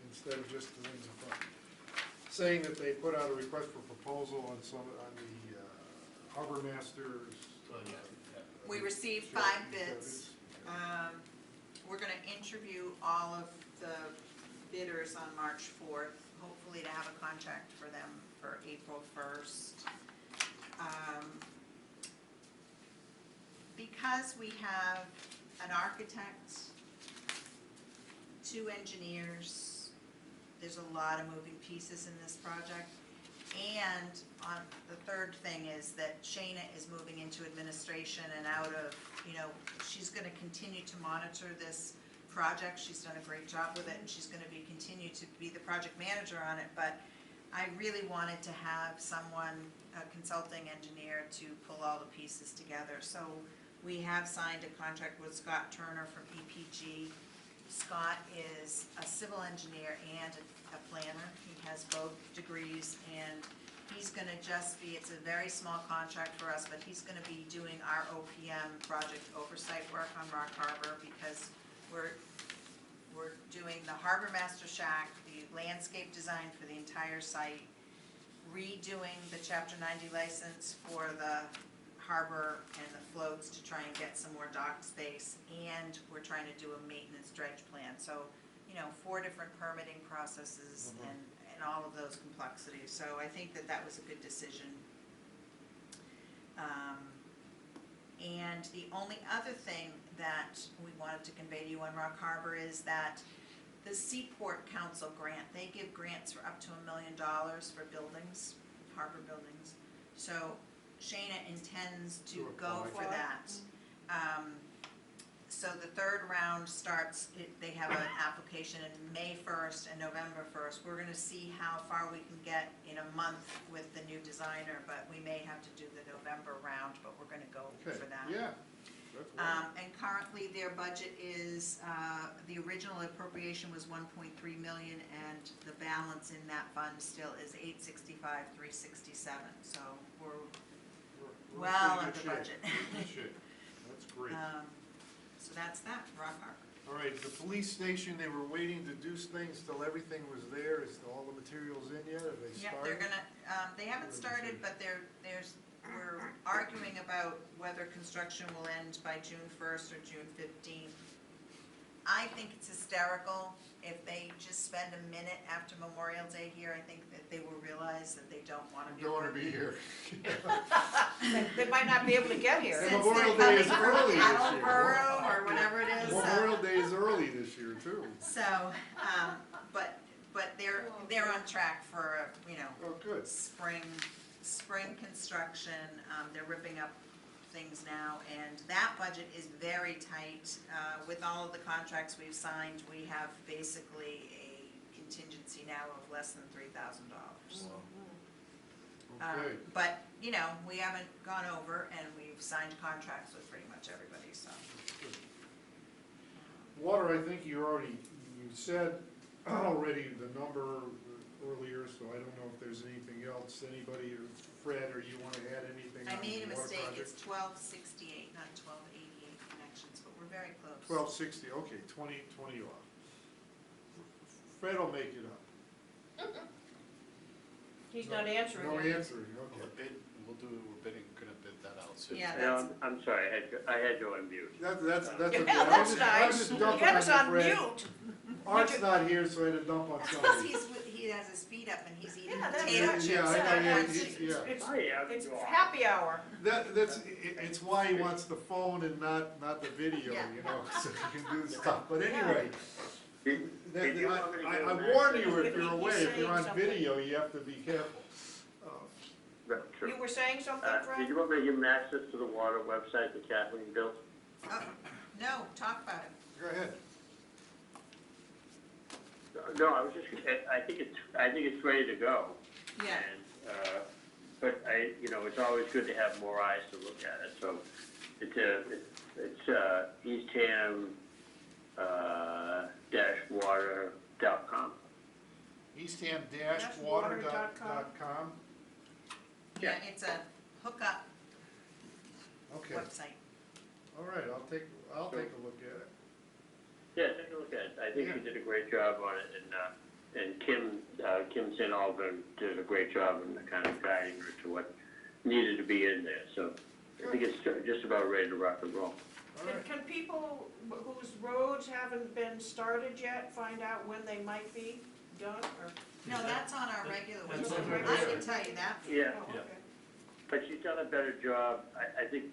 instead of just the names in front. Saying that they put out a request for proposal on the Harbor Masters. We received 5 bids. We're gonna interview all of the bidders on March 4th, hopefully to have a contract for them for April 1st. Because we have an architect, 2 engineers, there's a lot of moving pieces in this project. And the third thing is that Shayna is moving into administration and out of, she's gonna continue to monitor this project. She's done a great job with it, and she's gonna continue to be the project manager on it. But I really wanted to have someone, a consulting engineer, to pull all the pieces together. So we have signed a contract with Scott Turner from EPG. Scott is a civil engineer and a planner. He has both degrees, and he's gonna it's a very small contract for us, but he's gonna be doing our OPM project oversight work on Rock Harbor, because we're doing the Harbor Master Shack, the landscape design for the entire site, redoing the Chapter 90 license for the harbor and the floats to try and get some more dock space, and we're trying to do a maintenance dredge plan. So, 4 different permitting processes and all of those complexities. So I think that was a good decision. And the only other thing that we wanted to convey to you on Rock Harbor is that the Seaport Council grant, they give grants for up to $1 million for buildings, harbor buildings. So Shayna intends to go for that. So the 3rd round starts, they have an application in May 1st and November 1st. We're gonna see how far we can get in a month with the new designer, but we may have to do the November round, but we're gonna go Okay, for that. yeah. That's right. And currently, their budget is, the original appropriation was 1.3 million, and the balance in that fund still is 865,367. So we're We're in well pretty under good shape. budget. We're in good shape. That's great. So that's that, Rock Harbor. All right, the police station, they were waiting to do things till everything was there. Is all the materials in yet? Have they Yeah, started? they're gonna, they haven't started, but we're arguing about whether construction will end by June 1st or June 15th. I think it's hysterical if they just spend a minute after Memorial Day here. I think that they will realize that they don't want to be. Don't want to be here. They might not be able to get here. And Since Memorial they're Day is coming from early this year. Attleboro or whatever it is. Memorial Day is early this year, too. So, but they're on track for, Oh, good. spring construction. They're ripping up things now, and that budget is very tight. With all of the contracts we've signed, we have basically a contingency now of less than $3,000. Okay. But, we haven't gone over, and we've signed contracts with pretty much everybody, so. Water, I think you said already the number earlier, so I don't know if there's anything else. Anybody, or Fred, or you wanna add anything I on made a the water mistake, project? it's 1268, not 1288 connections, but we're very close. 1260, okay, 20 off. Fred will make it up. He's not answering. No it. answering, Well, okay. the bid, we're bidding, gonna bid that out soon. Yeah, No, that's, I'm sorry, I had you on mute. That's okay. Yeah, I was that's just- I was nice. just You dumping had us you, on Fred. mute. Art's not here, so I had to dump on that's because somebody. he has his feet up and he's eating Yeah, that's potato right. chips. Yeah, I know, at yeah, once. yeah. It's, Oh, yeah, it's you are. happy hour. It's why he wants the phone and not the video, Yeah. you know, so he can do the stuff. But anyway, Did that- you want me to I give him warn access? you, if He's you're away, if you're on saying something. video, you have to be careful. No, sure. You were saying something, Did Fred? you want me to give him access to the water website that Kathleen built? Oh, no, talk about it. Go ahead. No, I was just, I think it's ready to go. Yeah. And, but it's always good to have more eyes to look at it, so it's Eastham, water.com. Eastham-water.com. Yeah, it's a hookup Okay, website. all right, I'll take a look at it. Yeah, take a look at it. I think Yeah. you did a great job on it, and Kim St. Albin did a great job in kind of guiding her to what needed to be in there, so I think it's just about ready to rock and roll. All right. Can people whose roads haven't been started yet find out when they might be done, or? No, that's on our regular That's website. on the I regular. can tell you that. Yeah, Oh, Yeah. okay. but she's done a better job. I think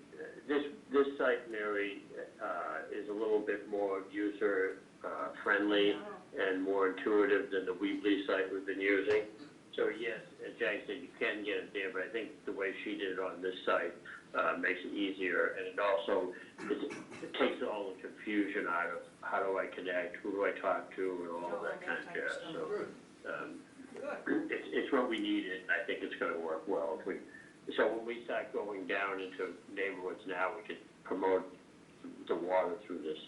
this site, Mary, is a little bit more user friendly and more intuitive than the Weebly site we've been using. So yes, as Jack said, you can get it there, but I think the way she did it on this site makes it easier, and it also it takes all the confusion out of how do I connect, who do I talk to, and all that kind of jazz. So Good. Good. it's what we needed, and I think it's going to work well. So when we start going down into neighborhoods now, we can promote the water through this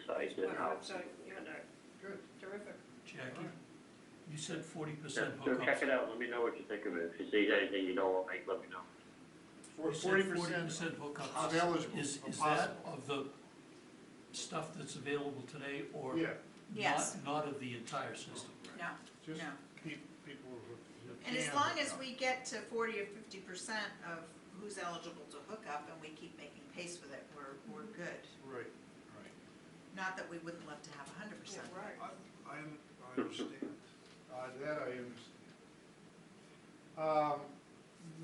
site Good and how website, yeah. connect. Good. Terrific. Jackie, you said 40% So check hookups. it out, let me know what you think of it. If you see anything you don't want to make, let me know. You said 40% hookups. uneligible, Is that impossible. of the stuff that's available today, or Yeah, Yes. not of the entire system? No, just no. people who And as can long hook as up. we get to 40 or 50% of who's eligible to hook up and we keep making pace with it, we're good. Right, Not that we wouldn't love to have 100%. Yeah, right. I understand. That I understand.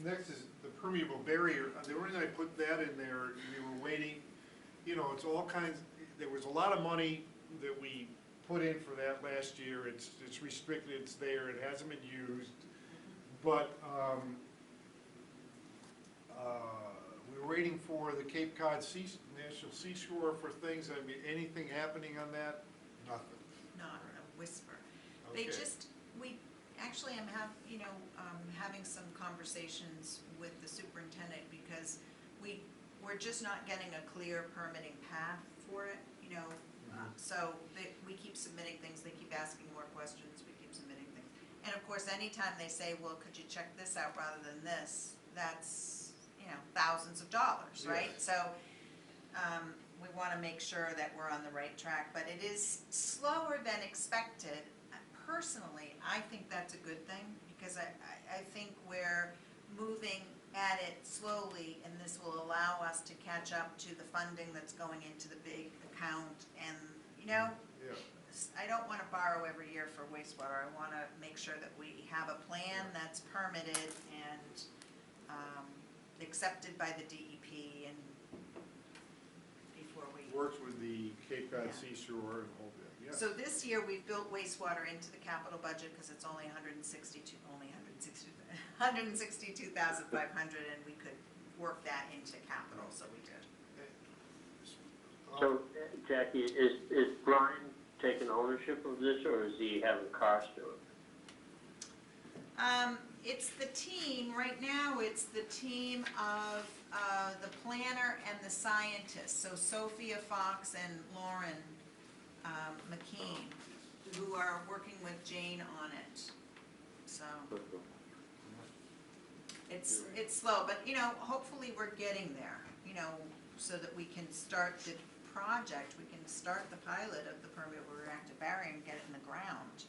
Next is the permeable barrier. The reason I put that in there, we were waiting, it's all kinds, there was a lot of money that we put in for that last year. It's restricted, it's there, it hasn't been used. But, we were waiting for the Cape Cod National Seashore for things. I mean, anything happening on that? Nothing. Not a whisper. They Okay. just, I'm having some conversations with the superintendent because we're just not getting a clear permitting path for it, so we keep submitting things, they keep asking more questions, we keep submitting things. And of course, anytime they say, well, could you check this out rather than this, that's, thousands of dollars, right? Yes. So, we wanna make sure that we're on the right track, but it is slower than expected. Personally, I think that's a good thing, because I think we're moving at it slowly, and this will allow us to catch up to the funding that's going into the big account, and, Yeah. I don't wanna borrow every year for wastewater, I wanna make sure that we have a plan that's permitted and, accepted by the DEP and before we. Works with the Cape Cod Yeah. Seashore and all that, yeah. So this year, we've built wastewater into the capital budget, because it's only 162,500, and we could work that into capital, so we did. So, Jackie, is Brian taking ownership of this, or is he having cost to it? It's the team, right now, it's the team of, the planner and the scientist, so Sophia Fox and Lauren, McKean. who are working with Jane on it, so. It's slow, but, you know, hopefully we're getting there, you know, so that we can start the project, we can start the pilot of the permeable reactive barrier and get it in the ground.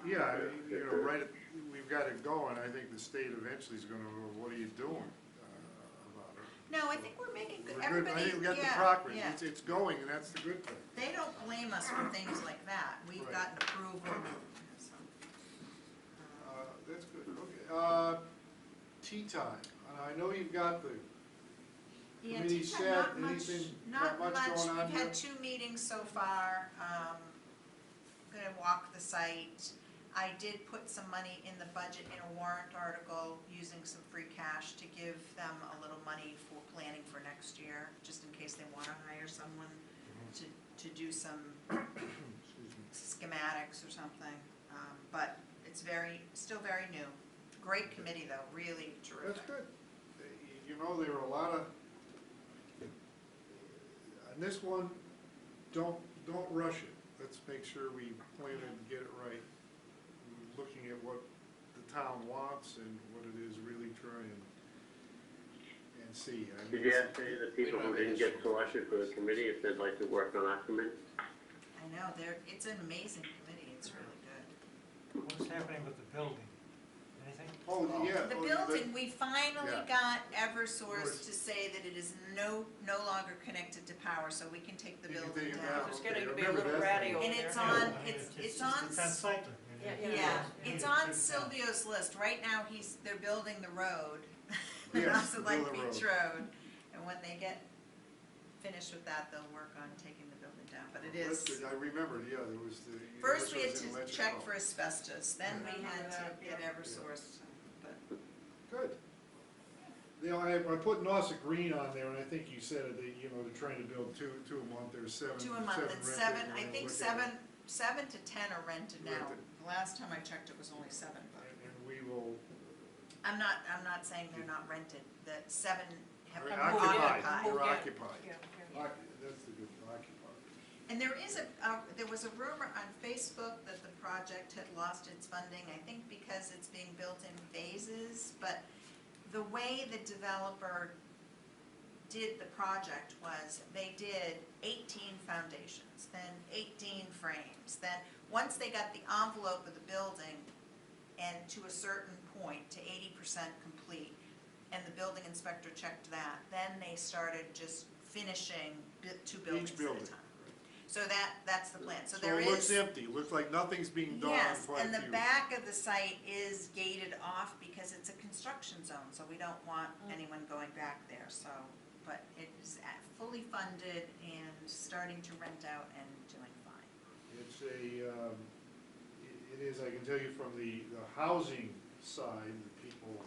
Yeah, I mean, you know, right, we've got it going, I think the state eventually is gonna, go, what are you doing about it? No, I think we're making good, We're good, everybody, I think we got the yeah, progress, yeah. it's going, and that's the good thing. They don't blame us for things like that, we've Right. gotten approval, so. That's good, okay. Tea time, and I know you've got the Yeah, committee tea time, set, not much, anything, not much, going on we've here? had 2 meetings so far, gonna walk the site. I did put some money in the budget in a warrant article, using some free cash to give them a little money for planning for next year, just in case they wanna hire someone to do some Excuse me. schematics or something, but it's still very new. Great committee though, really terrific. That's good. You know, there were a lot of, on this one, don't rush it. Let's make sure we plan it and get it right. Looking at what the town wants and what it is, really try and see. I mean, Did you ask any of the people who didn't get selected for the committee if they'd like to work on our committee? I know, it's an amazing committee, it's really good. What's happening with the building? Anything? Oh, yeah. The oh, building, we finally Yeah. got Eversource Right. to say that it is no longer connected to power, so we can take the You can building take it down. down. It's Okay, getting to be a remember little that ratty thing. over And there. it's Yeah, on, I mean, it's just on, unsightly. Yeah, yeah, it's on It's, Silvio's list, right now they're building the road. Yes, Also like build the Beach Road, and when they get finished with that, they'll work on taking the building down, but it That's is. good. I remember, yeah, there was the. First, we had Eversource in to Legend check Hall. for asbestos, then Yeah. we had to Yeah. get Eversource, but. Good. You know, I put Nauset Green on there, and I think you said that, you know, they're trying to build two a month, there's 7. 2 a month, and rented, 7, and I we're think looking at- 7 to 10 are rented now. Rented. The last time I checked, it was only 7, but And we will, I'm not saying they're not rented, that 7 have been occupied, occupied. we're Yeah. occupied. Yeah, yeah. That's the good, occupied. And there was a rumor on Facebook that the project had lost its funding, I think because it's being built in phases, but the way the developer did the project was they did 18 foundations, then 18 frames, then once they got the envelope of the building and to a certain point, to 80% complete, and the building inspector checked that, then they started just finishing 2 buildings at a building. time. So that's the plan, so So there it is. looks empty, looks like nothing's being done on Yes, quite a and the few. back of the site is gated off because it's a construction zone, so we don't want anyone going back there, so. But it is fully funded and starting to rent out and doing fine. It's it is, I can tell you from the housing side, the people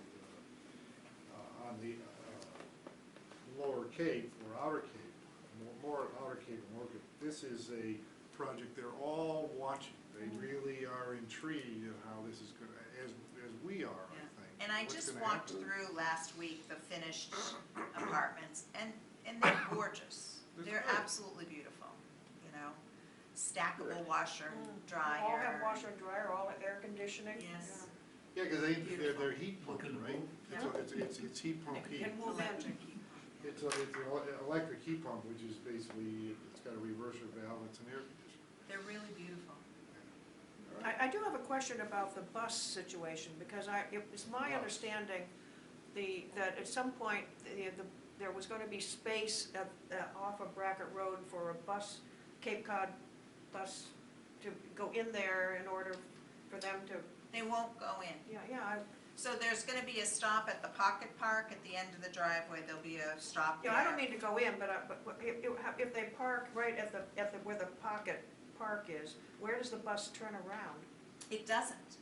on the lower Cape or outer Cape, more outer Cape and lower Cape, this is a project they're all watching. They really are intrigued at how this is gonna, as we are, I Yeah. think. And I what's just gonna walked happen. through last week the finished apartments, and they're gorgeous. That's They're good. absolutely beautiful, you know, stackable washer and All dryer. have washer and dryer, all have air conditioning. Yes. Yeah, because they're heat pump, Looking to right? move. It's heat pump Yeah. heat. Can move in. Electric heat pump. It's an electric heat pump, which is basically, it's got a reverser valve, it's an air conditioner. They're really beautiful. I do have a question about the bus situation, because it's my Bus. understanding that at some point, there was gonna be space off of Brackett Road for a bus, Cape Cod bus, to go in there in order for them to, They won't go in. yeah, So there's gonna be a stop at the Pocket Park at the end of the driveway, there'll be a stop there. I don't mean to go in, but if they park right at the where the Pocket Park is, where does the bus turn around? It doesn't.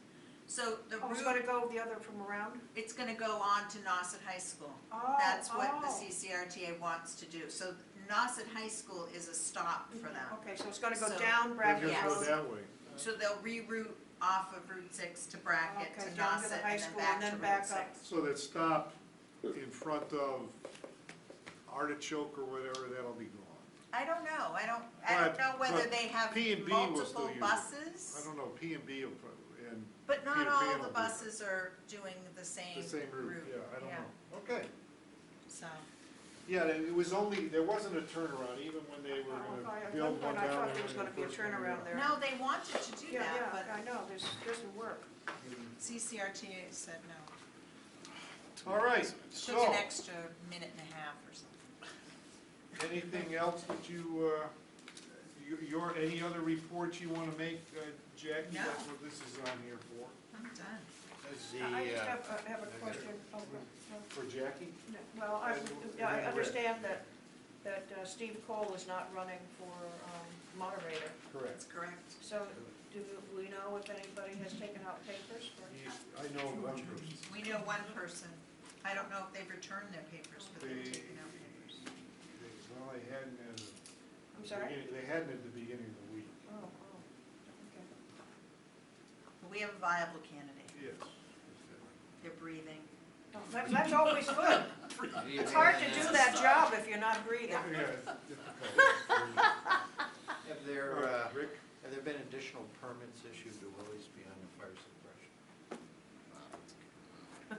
So the Oh, it's gonna route, go the other from around? it's gonna go on to Nauset High School. Oh, That's what the oh. CCRTA wants to do. So Nauset High School is a stop for them. Okay, so it's gonna go So- down They're Brackett gonna Road? go that way. So they'll reroute off of Route 6 to Brackett, Okay, to down to the Nauset, high and then school, back and to then Route back 6. up. So that stop in front of Artichoke or whatever, that'll be gone. I don't know, I don't But- know whether but they have P&B will multiple still use it. buses. I don't know, P&B will probably, and But not Peter all Pan the will do it. buses are doing the same the same route, route. yeah, I don't know. Okay, So, yeah, it was only, there wasn't a turnaround, even when they were Oh, gonna at build one one point I down thought there. there was when gonna they be a first went in. turnaround there. no, they wanted to do Yeah, that, but I know, this doesn't work. CCRTA said no. All right, Took so, an extra minute and a half or something. anything else that you, any other reports you wanna make, Jackie? No. That's what this is on here for. I'm done. As I just the, have a question. Oh, For Jackie? no. Well, I And understand that Steve Cole is not running for moderator. Correct. That's correct. So do we know if anybody has taken out papers for? I know one person. We know one person. I don't know if they've returned their papers, but they've They- taken out papers. Well, they hadn't at the I'm sorry? beginning, they hadn't at the beginning of the week, Oh, okay. But we have a viable candidate. yes. They're breathing. Oh, That's always good. It's hard to do that job if you're not breathing. Yeah, it's difficult. Have there, Rick? have there been additional permits issued to Willie's beyond the fire suppression?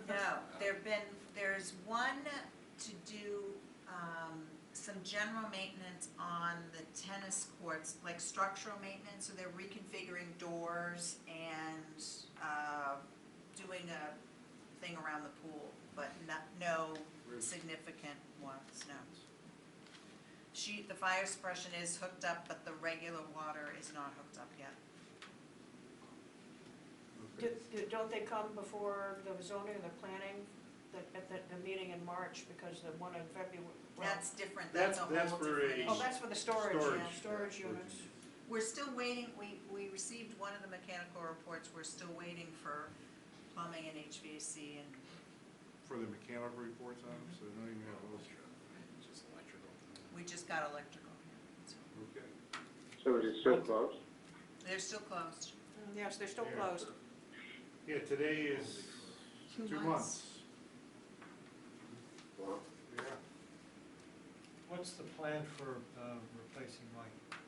No, there's one to do, some general maintenance on the tennis courts, like structural maintenance, so they're reconfiguring doors and, doing a thing around the pool, but no significant ones, no. The fire suppression is hooked up, but the regular water is not hooked up yet. Don't they come before the zoning and the planning, at the meeting in March, because the one in February? well- That's different, that's a whole That's for different a- issue. Oh, that's for the storage, Storage. storage units. We're still waiting, we received one of the mechanical reports, we're still waiting for plumbing and HVAC and, For the mechanical reports on them, so they don't even have those. just electrical. we just got electrical here. So Okay. So is it still closed? they're still closed. Yes, they're still Yeah. closed. Yeah, today is 2 months. Well, Yeah. What's the plan for replacing Mike?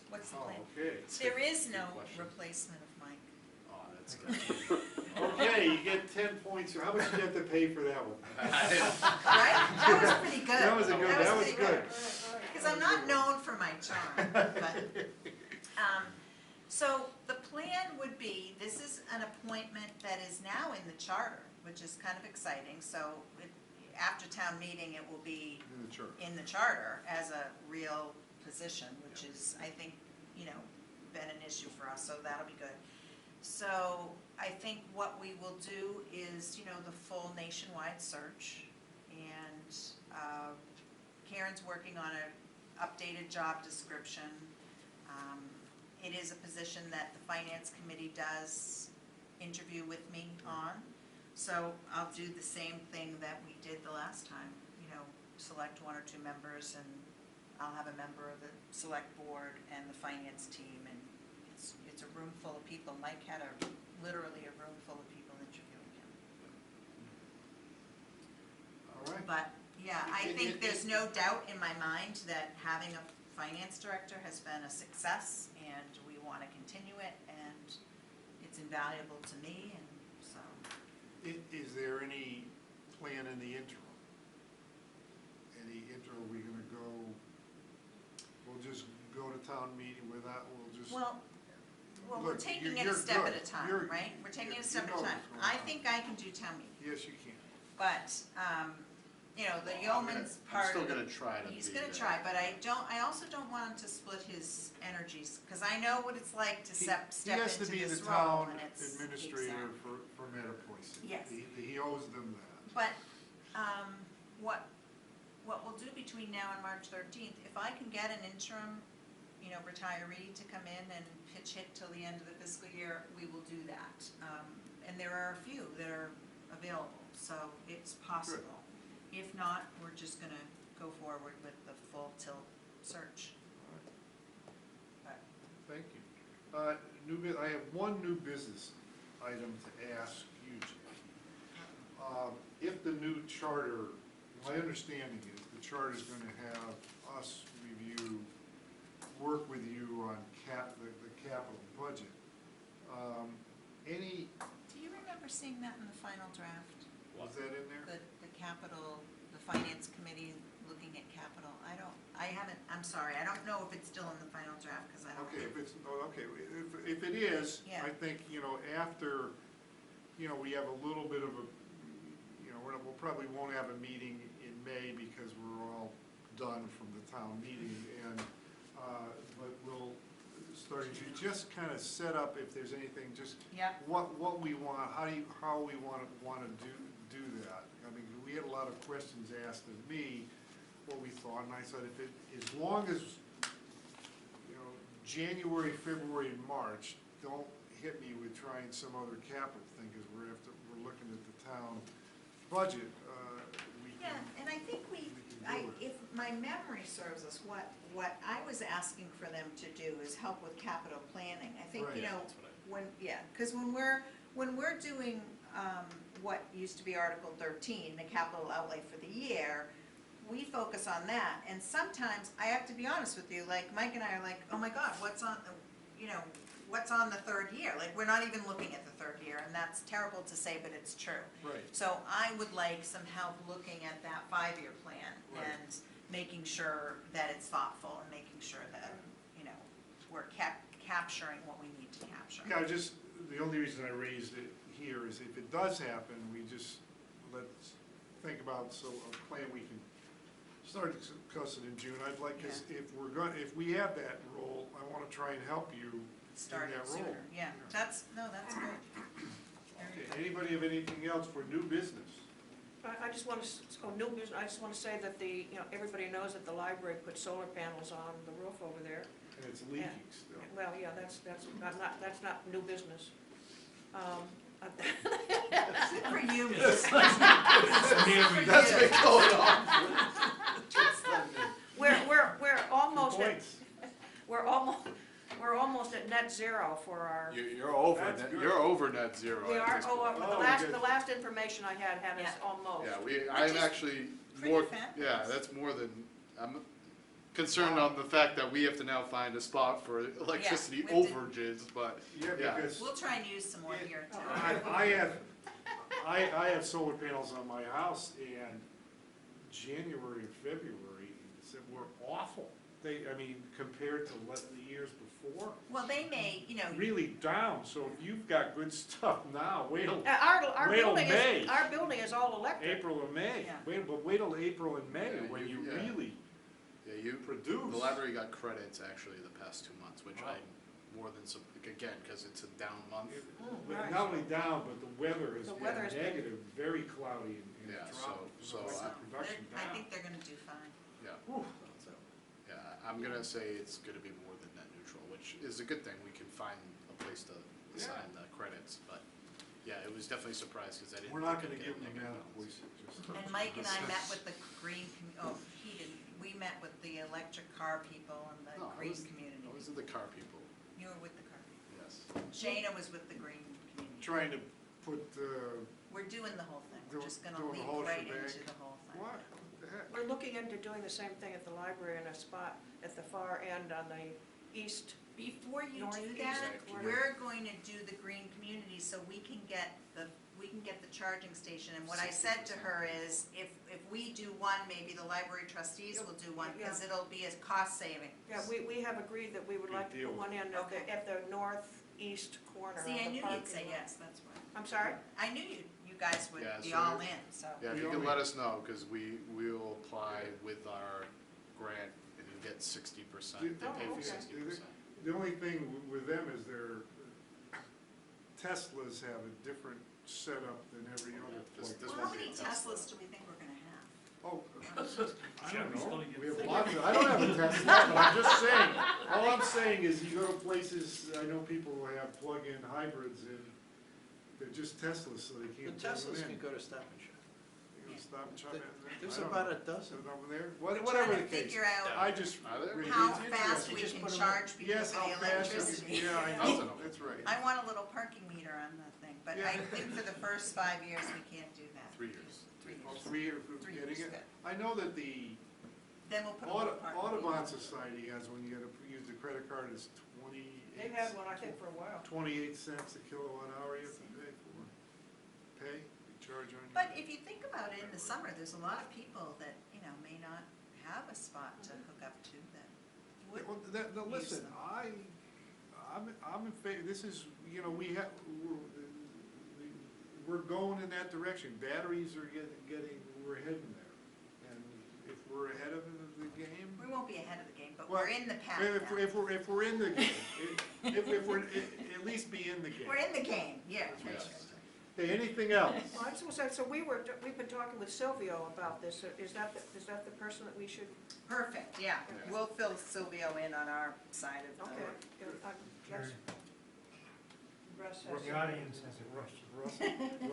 What's the Oh, plan? okay. There is no Good question. replacement of Mike. Oh, that's good. Okay, you get 10 points. How much did you have to pay for that one? Right? That was pretty good. That was pretty good. Because I'm not known for my charm, but, so the plan would be, this is an appointment that is now in the charter, which is kind of exciting, so after town meeting, it will be In the church. in the charter as a real position, which is, I think, been an issue for us, so that'll be good. So I think what we will do is, the full nationwide search, and Karen's working on an updated job description. It is a position that the finance committee does interview with me on, so I'll do the same thing that we did the last time, select 1 or 2 members, and I'll have a member of the select board and the finance team, and it's a room full of people. Mike had literally a room full of people interviewing him. All right. But, yeah, I think there's no doubt in my mind that having a finance director has been a success, and we want to continue it, and it's invaluable to me, and so. Is there any plan in the interim? Are we gonna go, we'll just go to town meeting with that, we'll just. Well, we're Look, taking you're it a step at good. a time, You're- right? We're taking it a you step at know a time. what's going I on. think I can do town meeting, Yes, you can. but, the yeoman's part I'm of still it. gonna try to be He's gonna there. try, but I also don't want him to split his energies, because I know what it's like to step He has into to be this the role, town and it's. administrator Exactly. for Metapoiset. Yes. He owes them that. But, what we'll do between now and March 13th, if I can get an interim, retiree to come in and pitch hit till the end of the fiscal year, we will do that. And there are a few that are available, so it's possible. If not, we're just gonna go forward with the full tilt search. But Thank you. I have one new business item to ask you, Jackie. If the new charter, my understanding is the charter is gonna have us review you, work with you on the capital budget. Any, Do you remember seeing that in the final draft? was that in there? The capital, the finance committee looking at capital? I haven't, I'm sorry, I don't know if it's still in the final draft, because I don't. Okay, if it's, if it is, Yeah. I think, after, we have a little bit of a, we'll probably won't have a meeting in May because we're all done from the town meeting, and, but we'll, starting to just kind of set up if there's anything, just Yeah. what we want, how we want to do that. I mean, we had a lot of questions asked of me, what we thought, and I said, as long as, January, February, and March, don't hit me with trying some other capital thing, because we're looking at the town budget, we Yeah, can, and I think we can do it. if my memory serves us, what I was asking for them to do is help with capital planning. I think, Right. That's what because when we're doing, what used to be Article 13, the capital outlay for the year, we focus on that, and sometimes, I have to be honest with you, like, Mike and I are like, oh my God, what's on the third year? Like, we're not even looking at the third year, and that's terrible to say, but it's true. Right. So I would like some help looking at that 5-year plan Right. and making sure that it's thoughtful and making sure that, we're capturing what we need to capture. Yeah, the only reason I raised it here is if it does happen, let's think about, a plan we can start discussing in June. I'd like, cause if we have that role, I wanna try and help you Start in it that role. sooner, yeah, that's good. Okay, anybody have anything else for new business? I just want to, new business, I just want to say that everybody knows that the library put solar panels on the roof over there. And it's leaking still. Well, yeah, that's not new business. Good for you. That's been going on. We're almost Good at, points. we're almost at net zero for our. You're over, That's good. you're over net zero We at are, this point. Oh, the last information I had us Yeah. almost. Yeah, I'm is actually pretty more, fabulous. that's more than, I'm concerned on the fact that we have to now find a spot for electricity we have to- overages, but, Yeah, Yeah. because We'll try and use some more here too. I have solar panels on my house, and January and February were awful. Compared to the years before, Well, they may, really down, so if you've got good stuff now, wait till Our Wait till building May. is, our building is all electric. April or May. Yeah. Wait till April and May, Yeah, when you yeah. really yeah, you, produce. the library got credits actually the past 2 months, which Wow. I'm more than, again, because it's a down month. But not only down, but the weather has The been weather has been- negative, very cloudy and Yeah, dropping. so It's I- production I down. think they're gonna do fine. Yeah, Whew. so, yeah, I'm gonna say it's gonna be more than net neutral, which is a good thing, we can find a place to assign the credits, but, yeah, it was definitely a surprise, because I didn't. We're not think gonna it'd give get them a negative voice, balance. just. And Mike and I met with the we met with the electric car people and the No, I green was- community. I was in the car people, You were with the car people. yes. Shayna was with the green community. Trying to put, We're doing the whole thing, we're Doing- just gonna doing the leap whole right shebang. into the whole thing. what the heck? We're looking into doing the same thing at the library in a spot at the far end on the east. Before you do Northeast that, corner. we're going to do the green community so we can get the charging station. And what I said to her is, if we do one, maybe the library trustees will do one, because it'll be a cost saving. Yeah, we have agreed that we would like to Good put deal. one in Okay. at the northeast corner of the See, I knew parking you'd say lot. yes, that's why. I'm sorry? I knew you guys would Yeah, be so all you- in, so. Yeah, if We you can only- let us know, because we'll apply with our grant, and you get 60%, they Oh, pay for okay. 60%. The only thing with them is their Teslas have a different setup than every other This- place. this Well, how won't be many a Tesla. Teslas do we think we're gonna have? Oh, I Chevy's don't know, gonna get we have bigger. lots of, I don't have a Tesla, but I'm just saying, all I'm saying is you go to places, I know people who have plug-in hybrids and they're just Teslas, so they The can't plug Teslas them can in. go to Stop and Shop. You gonna stop and chop in there? There's I don't about know. a dozen. Is it over there? We're Whatever trying the to case. figure out I just. Are there? really- how it's fast interesting. we Just can put 'em charge people Yes, for how the fast, electricity. yeah, I Dozen know, of them. that's right. I want a little parking meter on the thing, but I Yeah. think for the first 5 years, we can't do that. 3 years. 3 Oh, years. 3 years of 3 getting years, it. good. I know that the then we'll put a little part. Audubon Society has, when you gotta use the credit card, it's 28. They've had one, I think, for a while. 28 cents a kilowatt hour you have to pay for. You charge on your. But if you think about it, in the summer, there's a lot of people that, may not have a spot to hook up to that would. Well, now, use listen, them. I'm in favor, this is, we're going in that direction. Batteries are we're heading there. And if we're ahead of the game. We won't be ahead of the game, but Well, we're in the pack If now. we're in the game, if we're, at least be in the game. We're in the game, yeah. Yes. Okay, anything else? Well, I just want to say, so we've been talking with Silvio about this. Is that the person that we should, Perfect, yeah. We'll fill Silvio in on our side of okay. the. Yes. Russ has. The audience has a question.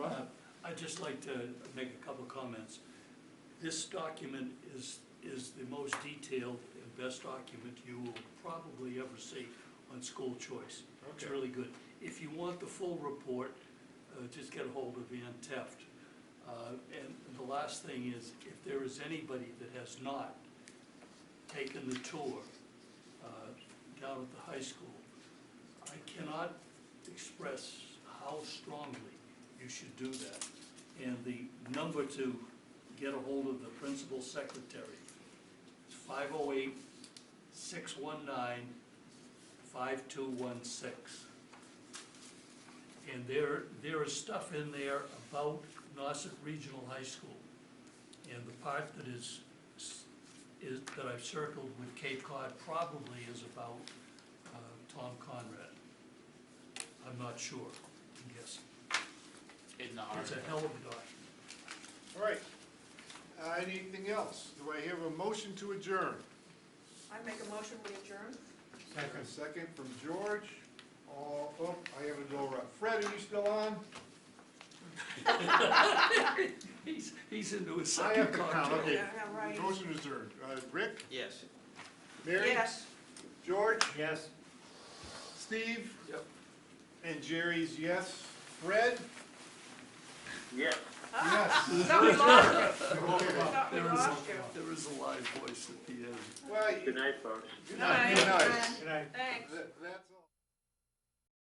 Russ? I'd just like to make a couple comments. This document is the most detailed and best document you will probably ever see on school choice. It's Okay. really good. If you want the full report, just get a hold of Van Teft. And the last thing is, if there is anybody that has not taken the tour down at the high school, I cannot express how strongly you should do that. And the number to get a hold of the principal secretary is 508-619-5216. And there is stuff in there about Nauset Regional High School. And the part that that I've circled with Cape Cod probably is about Tom Conrad. I'm not sure, I'm guessing. In the It's a article. hell of a document. All right. Anything else? Do I have a motion to adjourn? I make a motion, we adjourn? A second from George. I have a no run. Fred, are you still on? He's into his I second have to count, cocktail. okay. Yeah, right. Motion is adjourned. Rick? Yes. Mary? Yes. George? Yes. Steve? Yep. And Jerry's yes. Fred? Yes. Yes. Thought we lost you. Okay. Thought we There lost you. is a live voice at the end. Well, Good night, folks. good Good night. night. Good night. Thanks. That's.